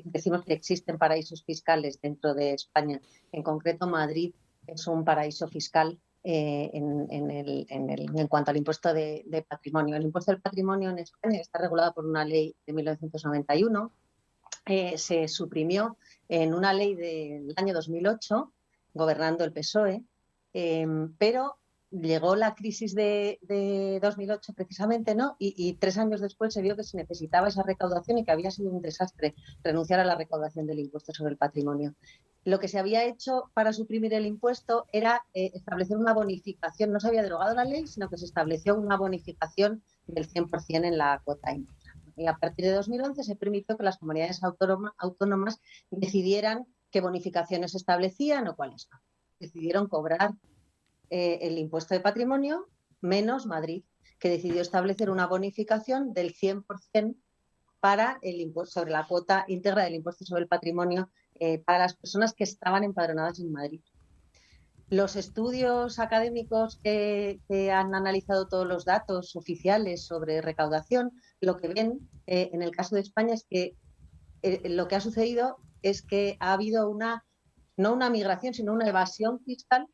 decimos que existen paraísos fiscales dentro de España. En concreto, Madrid es un paraíso fiscal en cuanto al impuesto de patrimonio. El impuesto del patrimonio en España está regulado por una ley de 1991. Se suprimió en una ley del año 2008, gobernando el PSOE, pero llegó la crisis de 2008 precisamente, ¿no? Y 3 años después se vio que se necesitaba esa recaudación y que había sido un desastre renunciar a la recaudación del impuesto sobre el patrimonio. Lo que se había hecho para suprimir el impuesto era establecer una bonificación. No se había derogado la ley, sino que se estableció una bonificación del 100% en la cuota íntegra. Y a partir de 2011 se permitió que las comunidades autónomas decidieran qué bonificaciones establecían o cuáles no. Decidieron cobrar el impuesto de patrimonio menos Madrid, que decidió establecer una bonificación del 100% para el impuesto sobre la cuota íntegra del impuesto sobre el patrimonio para las personas que estaban empadronadas en Madrid. Los estudios académicos que han analizado todos los datos oficiales sobre recaudación, lo que ven en el caso de España es que lo que ha sucedido es que ha habido no una migración, sino una evasión fiscal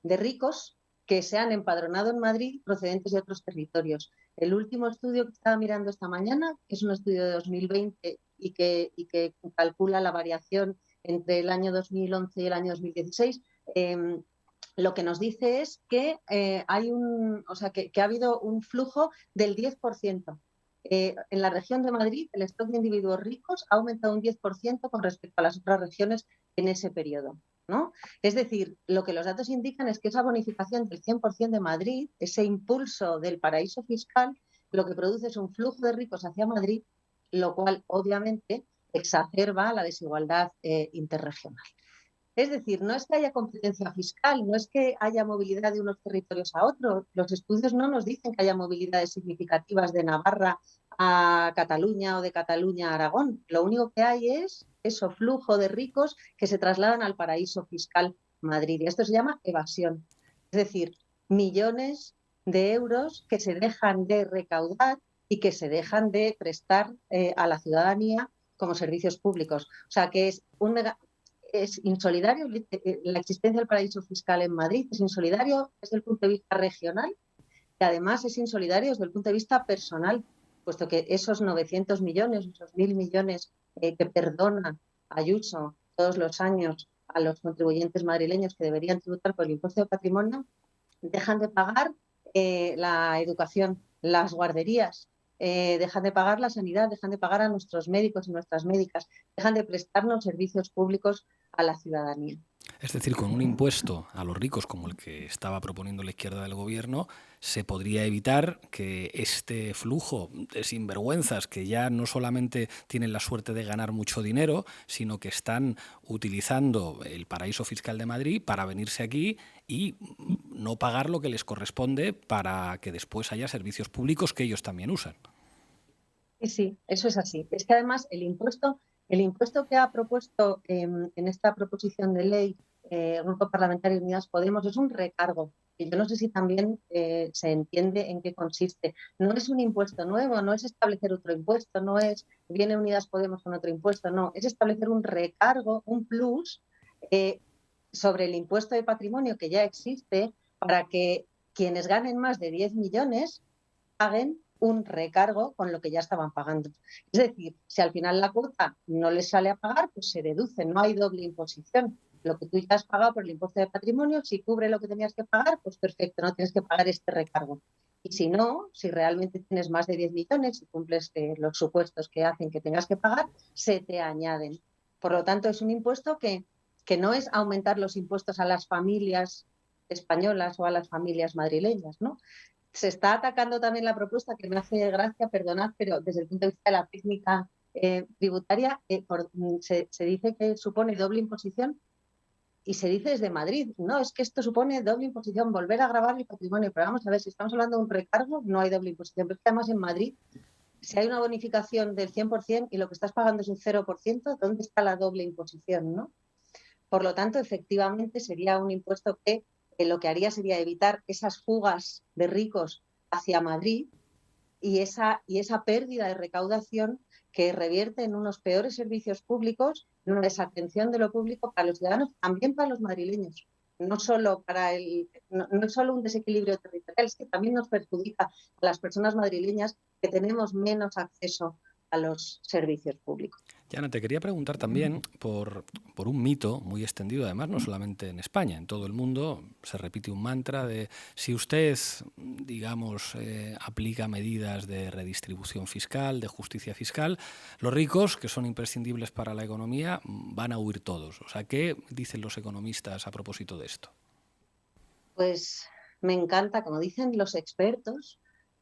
de ricos que se han empadronado en Madrid procedentes de otros territorios. El último estudio que estaba mirando esta mañana, que es un estudio de 2020 y que calcula la variación entre el año 2011 y el año 2016, lo que nos dice es que que ha habido un flujo del 10%. En la región de Madrid, el stock de individuos ricos ha aumentado un 10% con respecto a las otras regiones en ese periodo, ¿no? Es decir, lo que los datos indican es que esa bonificación del 100% de Madrid, ese impulso del paraíso fiscal, lo que produce es un flujo de ricos hacia Madrid, lo cual obviamente exacerba la desigualdad interregional. Es decir, no es que haya competencia fiscal, no es que haya movilidad de unos territorios a otros. Los estudios no nos dicen que haya movilidades significativas de Navarra a Cataluña o de Cataluña a Aragón. Lo único que hay es eso, flujo de ricos que se trasladan al paraíso fiscal Madrid. Y esto se llama evasión. Es decir, millones de euros que se dejan de recaudar y que se dejan de prestar a la ciudadanía como servicios públicos. O sea, que es insolidario la existencia del paraíso fiscal en Madrid, es insolidario desde el punto de vista regional y además es insolidario desde el punto de vista personal, puesto que esos 900 millones, esos 1.000 millones que perdona Ayuso todos los años a los contribuyentes madrileños que deberían tributar por el impuesto de patrimonio, dejan de pagar la educación, las guarderías, dejan de pagar la sanidad, dejan de pagar a nuestros médicos y nuestras médicas, dejan de prestarnos servicios públicos a la ciudadanía. Es decir, con un impuesto a los ricos como el que estaba proponiendo la izquierda del gobierno, se podría evitar que este flujo de sinvergüenzas que ya no solamente tienen la suerte de ganar mucho dinero, sino que están utilizando el paraíso fiscal de Madrid para venirse aquí y no pagar lo que les corresponde para que después haya servicios públicos que ellos también usan. Sí, eso es así. Es que además el impuesto El impuesto que ha propuesto en esta proposición de ley el Grupo Parlamentario Unidas Podemos es un recargo. Y yo no sé si también se entiende en qué consiste. No es un impuesto nuevo, no es establecer otro impuesto, no es viene Unidas Podemos con otro impuesto, no. Es establecer un recargo, un plus sobre el impuesto de patrimonio que ya existe para que quienes ganen más de 10 millones paguen un recargo con lo que ya estaban pagando. Es decir, si al final la cuota no les sale a pagar, pues se deduce, no hay doble imposición. Lo que tú ya has pagado por el impuesto de patrimonio, si cubre lo que tenías que pagar, pues perfecto, no tienes que pagar este recargo. Y si no, si realmente tienes más de 10 millones y cumples los supuestos que hacen que tengas que pagar, se te añaden. Por lo tanto, es un impuesto que no es aumentar los impuestos a las familias españolas o a las familias madrileñas, ¿no? Se está atacando también la propuesta, que me hace gracia, perdonad, pero desde el punto de vista de la técnica tributaria, se dice que supone doble imposición y se dice desde Madrid. No, es que esto supone doble imposición, volver a gravar el patrimonio. Pero vamos a ver, si estamos hablando de un recargo, no hay doble imposición. Pero es que además en Madrid, si hay una bonificación del 100% y lo que estás pagando es un 0%, ¿dónde está la doble imposición, no? Por lo tanto, efectivamente, sería un impuesto que lo que haría sería evitar esas fugas de ricos hacia Madrid y esa pérdida de recaudación que revierte en unos peores servicios públicos, en una desatención de lo público para los ciudadanos, también para los madrileños. No solo no solo un desequilibrio territorial, es que también nos perjudica a las personas madrileñas que tenemos menos acceso a los servicios públicos. Yana, te quería preguntar también por un mito muy extendido, además, no solamente en España, en todo el mundo se repite un mantra de si usted, digamos, aplica medidas de redistribución fiscal, de justicia fiscal, los ricos, que son imprescindibles para la economía, van a huir todos. O sea, ¿qué dicen los economistas a propósito de esto? Pues me encanta, como dicen los expertos,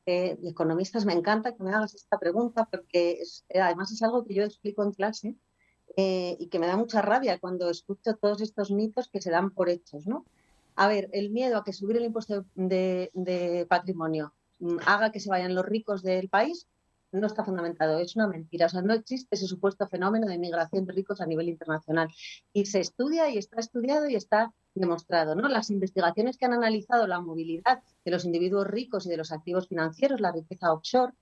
economistas, me encanta que me hagas esta pregunta porque además es algo que yo explico en clase y que me da mucha rabia cuando escucho todos estos mitos que se dan por hechos, ¿no? A ver, el miedo a que subir el impuesto de patrimonio haga que se vayan los ricos del país no está fundamentado, es una mentira. O sea, no existe ese supuesto fenómeno de migración de ricos a nivel internacional. Y se estudia y está estudiado y está demostrado, ¿no? Las investigaciones que han analizado la movilidad de los individuos ricos y de los activos financieros, la riqueza offshore,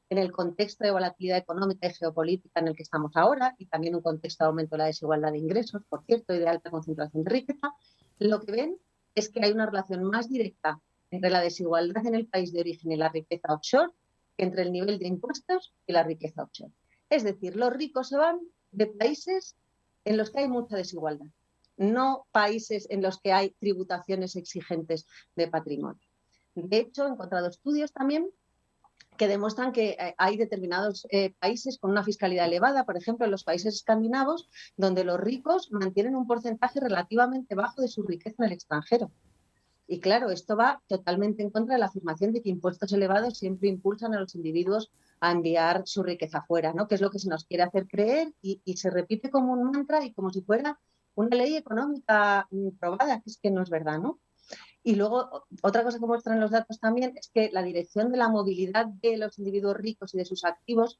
en el contexto de volatilidad económica y geopolítica en el que estamos ahora, y también un contexto de aumento de la desigualdad de ingresos, por cierto, y de alta concentración de riqueza, lo que ven es que hay una relación más directa entre la desigualdad en el país de origen y la riqueza offshore que entre el nivel de impuestos y la riqueza offshore. Es decir, los ricos se van de países en los que hay mucha desigualdad, no países en los que hay tributaciones exigentes de patrimonio. De hecho, he encontrado estudios también que demuestran que hay determinados países con una fiscalidad elevada, por ejemplo, en los países escandinavos, donde los ricos mantienen un porcentaje relativamente bajo de su riqueza en el extranjero. Y claro, esto va totalmente en contra de la afirmación de que impuestos elevados siempre impulsan a los individuos a enviar su riqueza fuera, ¿no? Que es lo que se nos quiere hacer creer y se repite como un mantra y como si fuera una ley económica probada, que es que no es verdad, ¿no? Y luego, otra cosa que muestran los datos también es que la dirección de la movilidad de los individuos ricos y de sus activos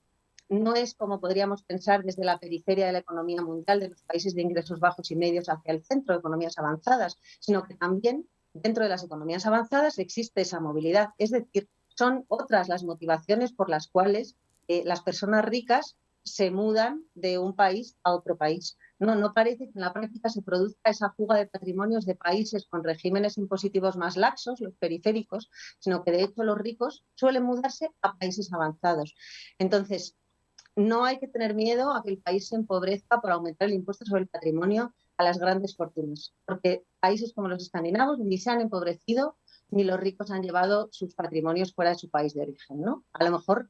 no es como podríamos pensar desde la periferia de la economía mundial, de los países de ingresos bajos y medios hacia el centro, economías avanzadas, sino que también dentro de las economías avanzadas existe esa movilidad. Es decir, son otras las motivaciones por las cuales las personas ricas se mudan de un país a otro país. No parece que en la práctica se produzca esa fuga de patrimonios de países con regímenes impositivos más laxos, los periféricos, sino que de hecho los ricos suelen mudarse a países avanzados. Entonces, no hay que tener miedo a que el país se empobrezca por aumentar el impuesto sobre el patrimonio a las grandes fortunas, porque países como los escandinavos ni se han empobrecido ni los ricos han llevado sus patrimonios fuera de su país de origen, ¿no? A lo mejor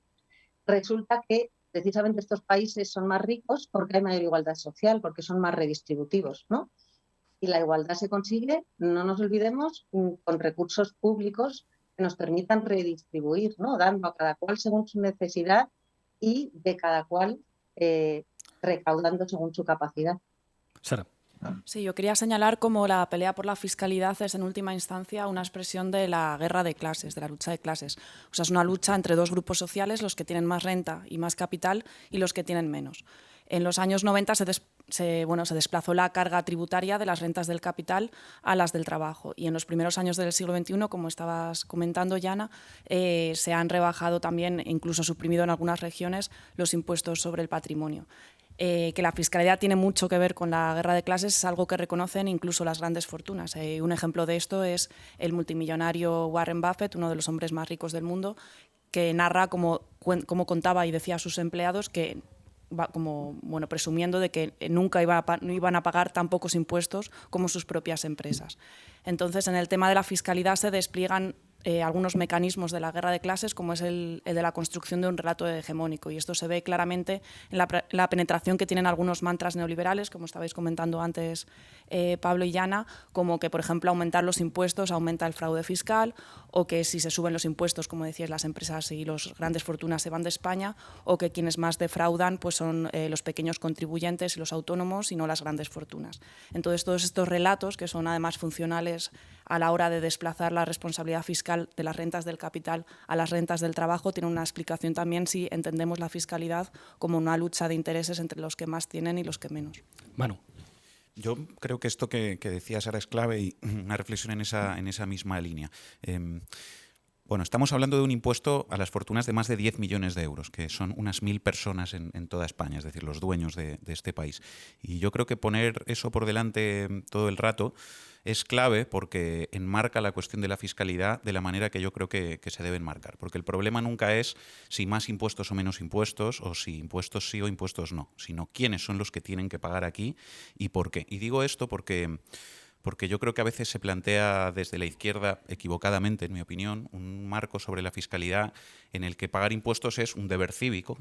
resulta que precisamente estos países son más ricos porque hay mayor igualdad social, porque son más redistributivos, ¿no? Y la igualdad se consigue, no nos olvidemos, con recursos públicos que nos permitan redistribuir, ¿no? Dando a cada cual según su necesidad y de cada cual recaudando según su capacidad. Sara. Sí, yo quería señalar cómo la pelea por la fiscalidad es en última instancia una expresión de la guerra de clases, de la lucha de clases. O sea, es una lucha entre dos grupos sociales, los que tienen más renta y más capital y los que tienen menos. En los años 90 se desplazó la carga tributaria de las rentas del capital a las del trabajo. Y en los primeros años del siglo XXI, como estabas comentando, Yana, se han rebajado también, incluso suprimido en algunas regiones, los impuestos sobre el patrimonio. Que la fiscalidad tiene mucho que ver con la guerra de clases es algo que reconocen incluso las grandes fortunas. Un ejemplo de esto es el multimillonario Warren Buffett, uno de los hombres más ricos del mundo, que narra cómo contaba y decía a sus empleados que presumiendo de que nunca no iban a pagar tan pocos impuestos como sus propias empresas. Entonces, en el tema de la fiscalidad se despliegan algunos mecanismos de la guerra de clases, como es el de la construcción de un relato hegemónico. Y esto se ve claramente en la penetración que tienen algunos mantras neoliberales, como estabais comentando antes Pablo y Yana, como que, por ejemplo, aumentar los impuestos aumenta el fraude fiscal, o que si se suben los impuestos, como decíais, las empresas y las grandes fortunas se van de España, o que quienes más defraudan pues son los pequeños contribuyentes y los autónomos y no las grandes fortunas. Entonces, todos estos relatos, que son además funcionales a la hora de desplazar la responsabilidad fiscal de las rentas del capital a las rentas del trabajo, tiene una explicación también si entendemos la fiscalidad como una lucha de intereses entre los que más tienen y los que menos. Manu. Yo creo que esto que decía Sara es clave y una reflexión en esa misma línea. Bueno, estamos hablando de un impuesto a las fortunas de más de 10 millones de euros, que son unas 1.000 personas en toda España, es decir, los dueños de este país. Y yo creo que poner eso por delante todo el rato es clave porque enmarca la cuestión de la fiscalidad de la manera que yo creo que se debe enmarcar. Porque el problema nunca es si más impuestos o menos impuestos, o si impuestos sí o impuestos no, sino quiénes son los que tienen que pagar aquí y por qué. Y digo esto porque yo creo que a veces se plantea desde la izquierda, equivocadamente, en mi opinión, un marco sobre la fiscalidad en el que pagar impuestos es un deber cívico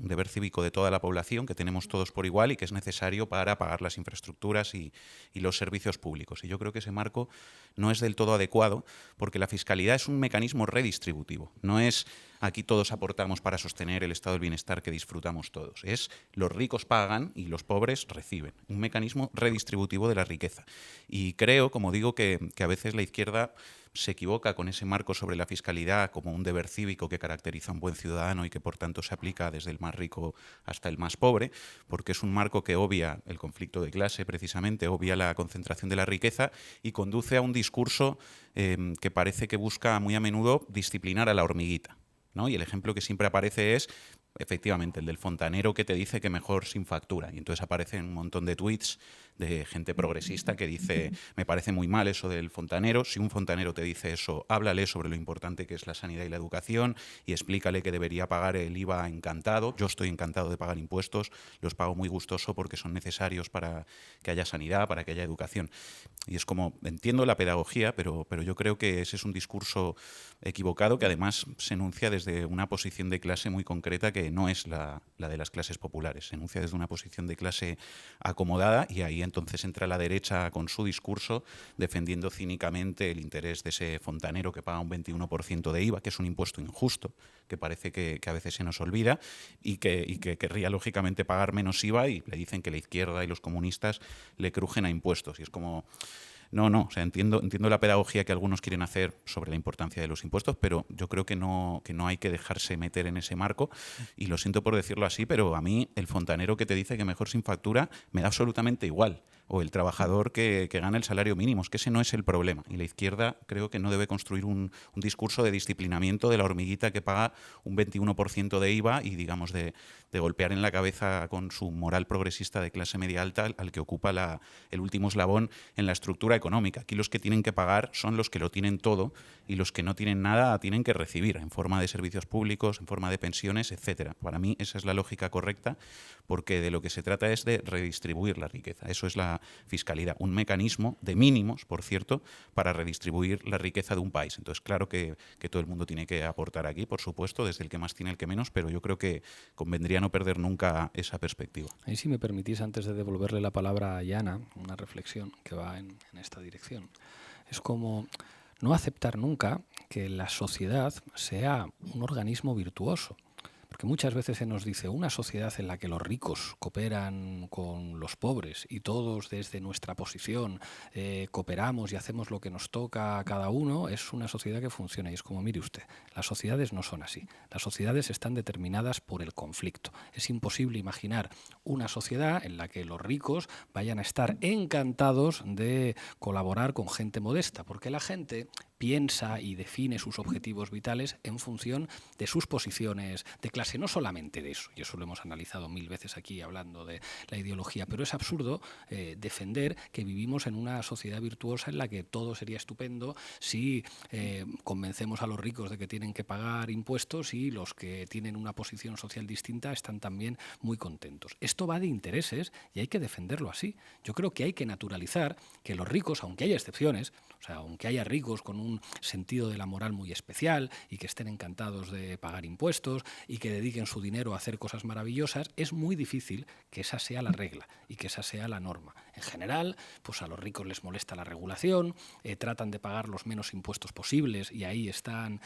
de toda la población, que tenemos todos por igual y que es necesario para pagar las infraestructuras y los servicios públicos. Y yo creo que ese marco no es del todo adecuado, porque la fiscalidad es un mecanismo redistributivo, no es aquí todos aportamos para sostener el estado del bienestar que disfrutamos todos. Es los ricos pagan y los pobres reciben. Un mecanismo redistributivo de la riqueza. Y creo, como digo, que a veces la izquierda se equivoca con ese marco sobre la fiscalidad como un deber cívico que caracteriza a un buen ciudadano y que por tanto se aplica desde el más rico hasta el más pobre, porque es un marco que obvia el conflicto de clase, precisamente, obvia la concentración de la riqueza y conduce a un discurso que parece que busca muy a menudo disciplinar a la hormiguita, ¿no? Y el ejemplo que siempre aparece es, efectivamente, el del fontanero que te dice que mejor sin factura. Y entonces aparecen un montón de tweets de gente progresista que dice, me parece muy mal eso del fontanero. Si un fontanero te dice eso, háblale sobre lo importante que es la sanidad y la educación y explícale que debería pagar el IVA encantado. Yo estoy encantado de pagar impuestos, los pago muy gustoso porque son necesarios para que haya sanidad, para que haya educación. Y es como, entiendo la pedagogía, pero yo creo que ese es un discurso equivocado que además se enuncia desde una posición de clase muy concreta que no es la de las clases populares. Se enuncia desde una posición de clase acomodada y ahí entonces entra la derecha con su discurso defendiendo cínicamente el interés de ese fontanero que paga un 21% de IVA, que es un impuesto injusto, que parece que a veces se nos olvida y que querría lógicamente pagar menos IVA y le dicen que la izquierda y los comunistas le crujen a impuestos. Y es como... No, o sea, entiendo la pedagogía que algunos quieren hacer sobre la importancia de los impuestos, pero yo creo que no hay que dejarse meter en ese marco, y lo siento por decirlo así, pero a mí el fontanero que te dice que mejor sin factura me da absolutamente igual, o el trabajador que gana el salario mínimo, es que ese no es el problema, y la izquierda creo que no debe construir un discurso de disciplinamiento de la hormiguita que paga un 21% de IVA y, digamos, de golpear en la cabeza con su moral progresista de clase media alta al que ocupa el último eslabón en la estructura económica. Aquí los que tienen que pagar son los que lo tienen todo y los que no tienen nada tienen que recibir en forma de servicios públicos, en forma de pensiones, etcétera. Para mí esa es la lógica correcta, porque de lo que se trata es de redistribuir la riqueza. Eso es la fiscalidad, un mecanismo de mínimos, por cierto, para redistribuir la riqueza de un país. Entonces, claro que todo el mundo tiene que aportar aquí, por supuesto, desde el que más tiene el que menos, pero yo creo que convendría no perder nunca esa perspectiva. Ahí, si me permitís, antes de devolverle la palabra a Yana, una reflexión que va en esta dirección. Es como no aceptar nunca que la sociedad sea un organismo virtuoso. Porque porque muchas veces se nos dice una sociedad en la que los ricos cooperan con los pobres y todos desde nuestra posición cooperamos y hacemos lo que nos toca a cada uno, es una sociedad que funciona. Y es como, mire usted, las sociedades no son así. Las sociedades están determinadas por el conflicto. Es imposible imaginar una sociedad en la que los ricos vayan a estar encantados de colaborar con gente modesta, porque la gente piensa y define sus objetivos vitales en función de sus posiciones de clase, no solamente de eso, y eso lo hemos analizado 1000 veces aquí hablando de la ideología, pero es absurdo defender que vivimos en una sociedad virtuosa en la que todo sería estupendo si convencemos a los ricos de que tienen que pagar impuestos y los que tienen una posición social distinta están también muy contentos. Esto va de intereses y hay que defenderlo así. Yo creo que hay que naturalizar que los ricos, aunque haya excepciones, o sea, aunque haya ricos con un sentido de la moral muy especial y que estén encantados de pagar impuestos y que dediquen su dinero a hacer cosas maravillosas, es muy difícil que esa sea la regla y que esa sea la norma. En general, pues a los ricos les molesta la regulación, tratan de pagar los menos impuestos posibles y ahí están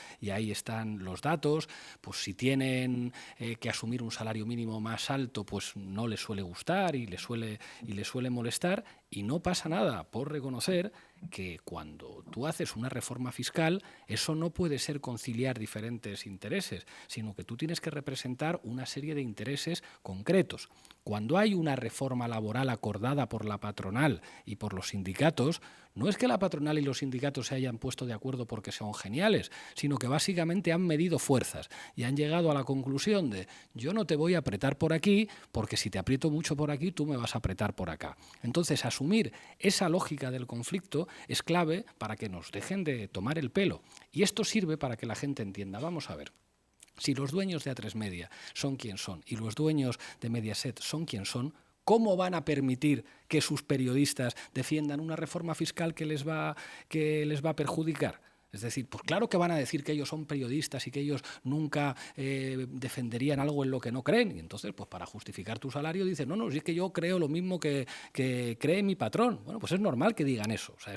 los datos. Pues si tienen que asumir un salario mínimo más alto, pues no les suele gustar y les suele molestar, y no pasa nada por reconocer que cuando tú haces una reforma fiscal, eso no puede ser conciliar diferentes intereses, sino que tú tienes que representar una serie de intereses concretos. Cuando hay una reforma laboral acordada por la patronal y por los sindicatos, no es que la patronal y los sindicatos se hayan puesto de acuerdo porque son geniales, sino que básicamente han medido fuerzas y han llegado a la conclusión de yo no te voy a apretar por aquí porque si te aprieto mucho por aquí tú me vas a apretar por acá. Entonces, asumir esa lógica del conflicto es clave para que nos dejen de tomar el pelo. Y esto sirve para que la gente entienda. Vamos a ver. Si los dueños de A3 Media son quien son y los dueños de Mediaset son quien son, ¿cómo van a permitir que sus periodistas defiendan una reforma fiscal que les va a perjudicar? Es decir, pues claro que van a decir que ellos son periodistas y que ellos nunca defenderían algo en lo que no creen. Y entonces, pues para justificar tu salario, dicen, no, si es que yo creo lo mismo que cree mi patrón. Bueno, pues es normal que digan eso. O sea,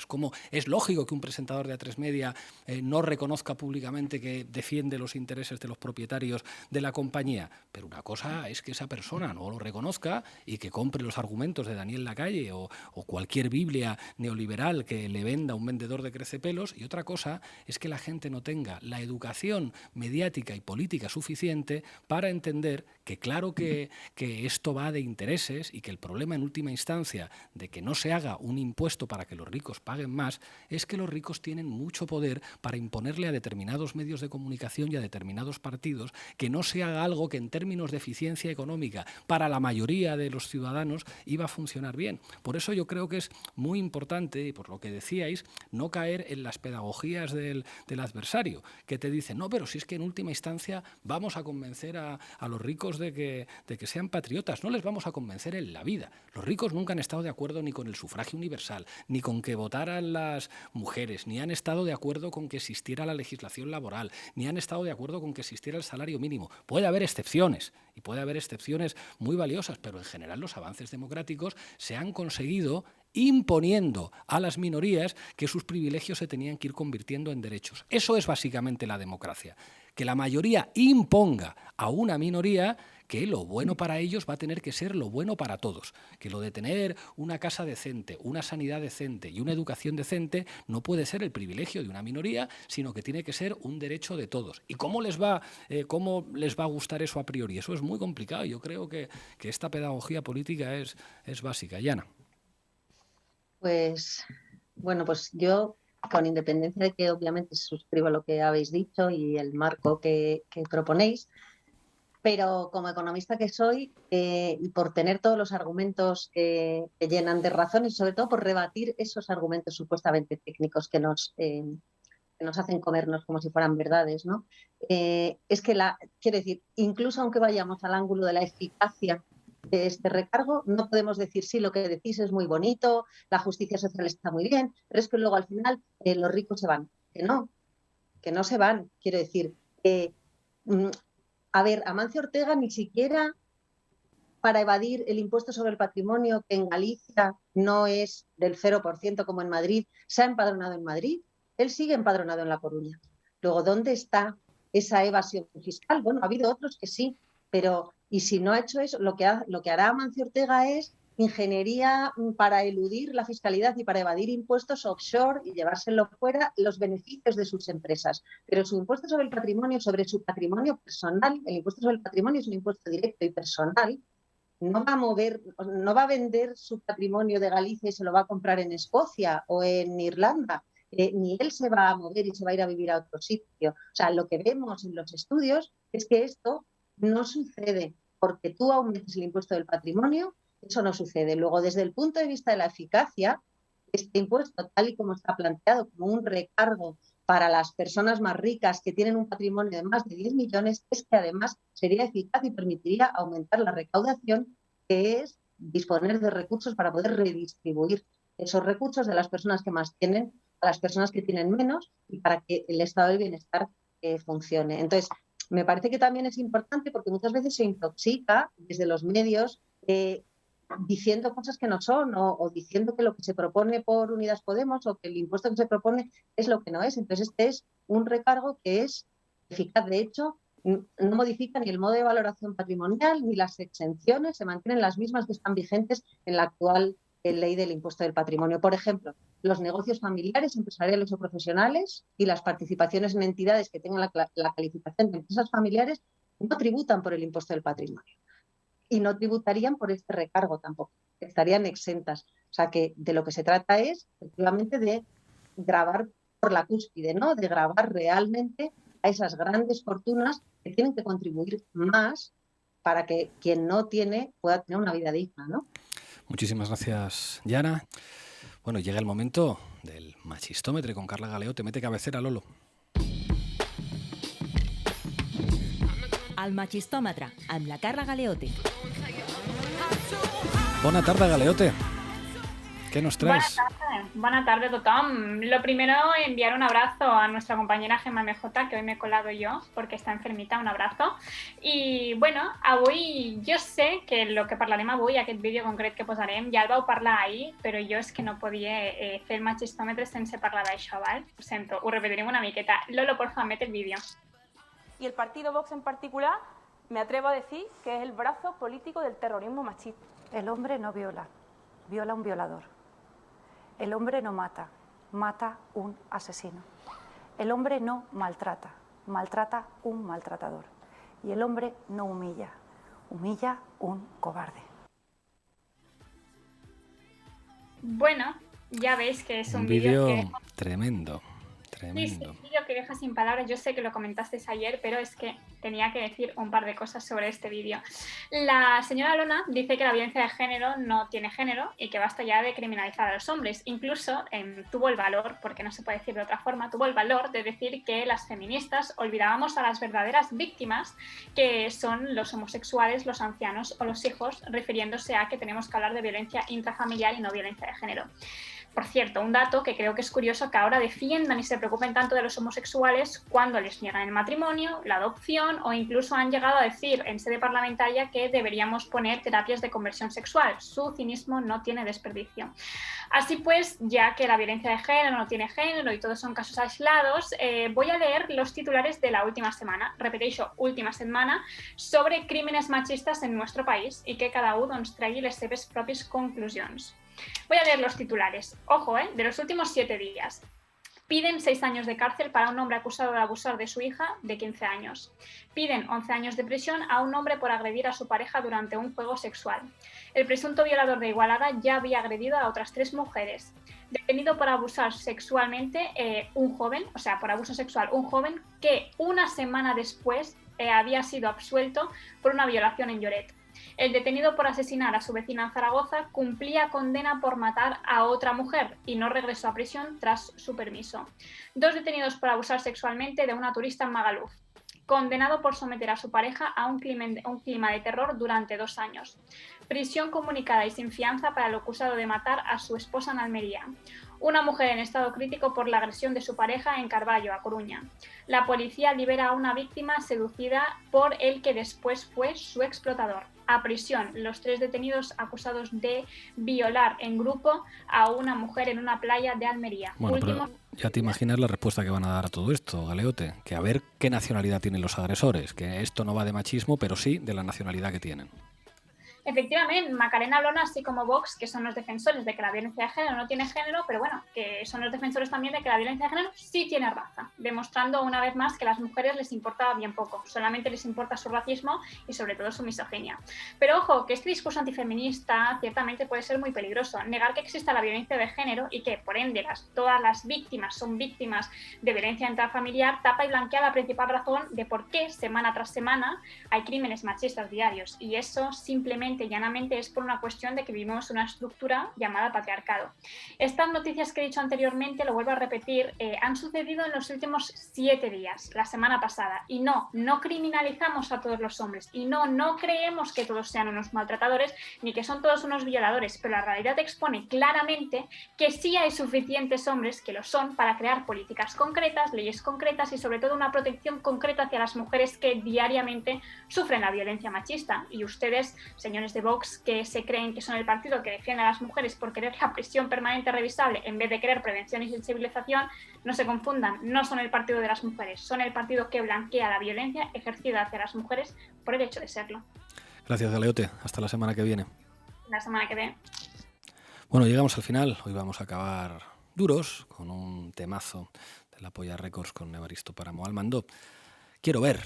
es lógico que un presentador de A3 Media no reconozca públicamente que defiende los intereses de los propietarios de la compañía. Pero una cosa es que esa persona no lo reconozca y que compre los argumentos de Daniel Lacalle o cualquier Biblia neoliberal que le venda un vendedor de crecepelos, y otra cosa es que la gente no tenga la educación mediática y política suficiente para entender que claro que esto va de intereses y que el problema en última instancia de que no se haga un impuesto para que los ricos paguen más es que los ricos tienen mucho poder para imponerle a determinados medios de comunicación y a determinados partidos que no se haga algo que en términos de eficiencia económica para la mayoría de los ciudadanos iba a funcionar bien. Por eso yo creo que es muy importante, y por lo que decíais, no caer en las pedagogías del adversario, que te dicen, no, pero si es que en última instancia vamos a convencer a los ricos de que sean patriotas. No les vamos a convencer en la vida. Los ricos nunca han estado de acuerdo ni con el sufragio universal, ni con que votaran las mujeres, ni han estado de acuerdo con que existiera la legislación laboral, ni han estado de acuerdo con que existiera el salario mínimo. Puede haber excepciones, y puede haber excepciones muy valiosas, pero en general los avances democráticos se han conseguido imponiendo a las minorías que sus privilegios se tenían que ir convirtiendo en derechos. Eso es básicamente la democracia, que la mayoría imponga a una minoría que lo bueno para ellos va a tener que ser lo bueno para todos, que lo de tener una casa decente, una sanidad decente y una educación decente no puede ser el privilegio de una minoría, sino que tiene que ser un derecho de todos. ¿Y cómo les va a gustar eso a priori? Eso es muy complicado. Yo creo que esta pedagogía política es básica. Yana. Pues, bueno, pues yo, con independencia de que obviamente suscribo lo que habéis dicho y el marco que proponéis, pero como economista que soy, y por tener todos los argumentos que llenan de razón y sobre todo por rebatir esos argumentos supuestamente técnicos que nos hacen comernos como si fueran verdades, ¿no? Es que, quiero decir, incluso aunque vayamos al ángulo de la eficacia de este recargo, no podemos decir, sí, lo que decís es muy bonito, la justicia social está muy bien, pero es que luego al final los ricos se van. Que no se van. Quiero decir, a ver, Amancio Ortega ni siquiera para evadir el impuesto sobre el patrimonio, que en Galicia no es del 0% como en Madrid, se ha empadronado en Madrid, él sigue empadronado en La Coruña. Luego, ¿dónde está esa evasión fiscal? Bueno, ha habido otros que sí, Pero, y si no ha hecho eso, lo que hará Amancio Ortega es ingeniería para eludir la fiscalidad y para evadir impuestos offshore y llevárselo fuera los beneficios de sus empresas. Pero su impuesto sobre el patrimonio, sobre su patrimonio personal, el impuesto sobre el patrimonio es un impuesto directo y personal, no va a vender su patrimonio de Galicia y se lo va a comprar en Escocia o en Irlanda. Ni él se va a mover y se va a ir a vivir a otro sitio. O sea, lo que vemos en los estudios es que esto no sucede porque tú aumentes el impuesto del patrimonio. Eso no sucede. Luego, desde el punto de vista de la eficacia, este impuesto, tal y como está planteado como un recargo para las personas más ricas que tienen un patrimonio de más de 10 millones, es que además sería eficaz y permitiría aumentar la recaudación, que es disponer de recursos para poder redistribuir esos recursos de las personas que más tienen a las personas que tienen menos y para que el estado del bienestar funcione. Entonces, me parece que también es importante porque muchas veces se intoxica desde los medios diciendo cosas que no son o diciendo que lo que se propone por Unidas Podemos o que el impuesto que se propone es lo que no es. Entonces, este es un recargo que es eficaz. De hecho, no modifica ni el modo de valoración patrimonial ni las exenciones, se mantienen las mismas que están vigentes en la actual ley del impuesto del patrimonio. Por ejemplo, los negocios familiares, empresariales o profesionales y las participaciones en entidades que tengan la calificación de empresas familiares no tributan por el impuesto del patrimonio. Y no tributarían por este recargo tampoco, estarían exentas. O sea que de lo que se trata es efectivamente de gravar por la cúspide, ¿no? De gravar realmente a esas grandes fortunas que tienen que contribuir más para que quien no tiene pueda tener una vida digna, ¿no? Muchísimas gracias, Yara. Bueno, llega el momento del machistómetro con Carla Galeote. Mete cabecera, Lolo. El macistòmetre, amb la Carla Galeote. Buena tarde, Galeote. ¿Qué nos traes? Buena tarde a tothom. Lo primero, enviar un abrazo a nuestra compañera Gemma MJ, que hoy me he colado yo porque está enfermita, un abrazo. I, bueno, avui jo sé que el que parlarem avui, aquest vídeo concret que posarem, ja el vau parlar ahir, però jo és que no podia fer el macistòmetre sense parlar d'això, val? Ho sento, ho repetirem una miqueta. Lolo, porfa, mete el vídeo. Y el partido Vox en particular, me atrevo a decir que es el brazo político del terrorismo machista. El hombre no viola, viola un violador. El hombre no mata, mata un asesino. El hombre no maltrata, maltrata un maltratador. Y el hombre no humilla, humilla un cobarde. Bueno, ya veis que es un vídeo vídeo que... tremendo. Sí, un vídeo que deja sin palabras. Yo sé que lo comentasteis ayer, pero es que tenía que decir un par de cosas sobre este vídeo. La señora Lona dice que la violencia de género no tiene género y que basta ya de criminalizar a los hombres. Incluso tuvo el valor, porque no se puede decir de otra forma, tuvo el valor de decir que las feministas olvidábamos a las verdaderas víctimas, que son los homosexuales, los ancianos o los hijos, refiriéndose a que tenemos que hablar de violencia intrafamiliar y no violencia de género. Por cierto, un dato que creo que es curioso que ahora defiendan y se preocupen tanto de los homosexuales cuando les niegan el matrimonio, la adopción o incluso han llegado a decir en sede parlamentaria que deberíamos poner terapias de conversión sexual. Su cinismo no tiene desperdicio. Así pues, ya que la violencia de género no tiene género y todos son casos aislados, voy a leer los titulares de la última semana, repeteixo, última setmana, sobre crímenes machistas en nuestro país y que cada uno ens tregui les seves pròpies conclusions. Voy a leer los titulares. Ojo, de los últimos 7 días. Piden 6 años de cárcel para un hombre acusado de abusar de su hija de 15 años. Piden 11 años de prisión a un hombre por agredir a su pareja durante un juego sexual. El presunto violador de Igualada ya había agredido a otras 3 mujeres. Detenido por abusar sexualmente un joven, o sea, por abuso sexual, un joven que una semana después había sido absuelto por una violación en Lloret. El detenido por asesinar a su vecina en Zaragoza cumplía condena por matar a otra mujer y no regresó a prisión tras su permiso. 2 detenidos por abusar sexualmente de una turista en Magaluf. Condenado por someter a su pareja a un clima de terror durante 2 años. Prisión comunicada y sin fianza para el acusado de matar a su esposa en Almería. Una mujer en estado crítico por la agresión de su pareja en Carballo, A Coruña. La policía libera a una víctima seducida por el que después fue su explotador. A prisión, los 3 detenidos acusados de violar en grupo a una mujer en una playa de Almería. Bueno, pero Ya te imaginas la respuesta que van a dar a todo esto, Galeote, que a ver qué nacionalidad tienen los agresores, que esto no va de machismo, pero sí de la nacionalidad que tienen. Efectivamente, Macarena Olona, así como Vox, que son los defensores de que la violencia de género no tiene género, pero bueno, que son los defensores también de que la violencia de género sí tiene raza, demostrando una vez más que a las mujeres les importa bien poco, solamente les importa su racismo y sobre todo su misoginia. Pero ojo, que este discurso antifeminista ciertamente puede ser muy peligroso. Negar que exista la violencia de género y que, por ende, todas las víctimas son víctimas de violencia intrafamiliar tapa y blanquea la principal razón de por qué semana tras semana hay crímenes machistas diarios, y eso simplemente y llanamente es por una cuestión de que vivimos una estructura llamada patriarcado. Estas noticias que he dicho anteriormente, lo vuelvo a repetir, han sucedido en los últimos 7 días, la semana pasada, y no criminalizamos a todos los hombres, y no creemos que todos sean unos maltratadores, ni que son todos unos violadores, pero la realidad expone claramente que sí hay suficientes hombres que lo son para crear políticas concretas, leyes concretas y sobre todo una protección concreta hacia las mujeres que diariamente sufren la violencia machista. Y ustedes, señores de Vox, que se creen que son el partido que defiende a las mujeres por querer la prisión permanente revisable en vez de querer prevención y sensibilización, no se confundan, no son el partido de las mujeres, son el partido que blanquea la violencia ejercida hacia las mujeres por el hecho de serlo. Gracias, Galeote. Hasta la semana que viene. La semana que viene. Bueno, llegamos al final. Hoy vamos a acabar duros con un temazo de la Polla Records con Evaristo Páramo al mando. Quiero ver.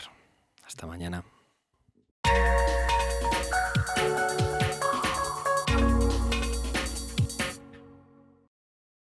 Hasta mañana.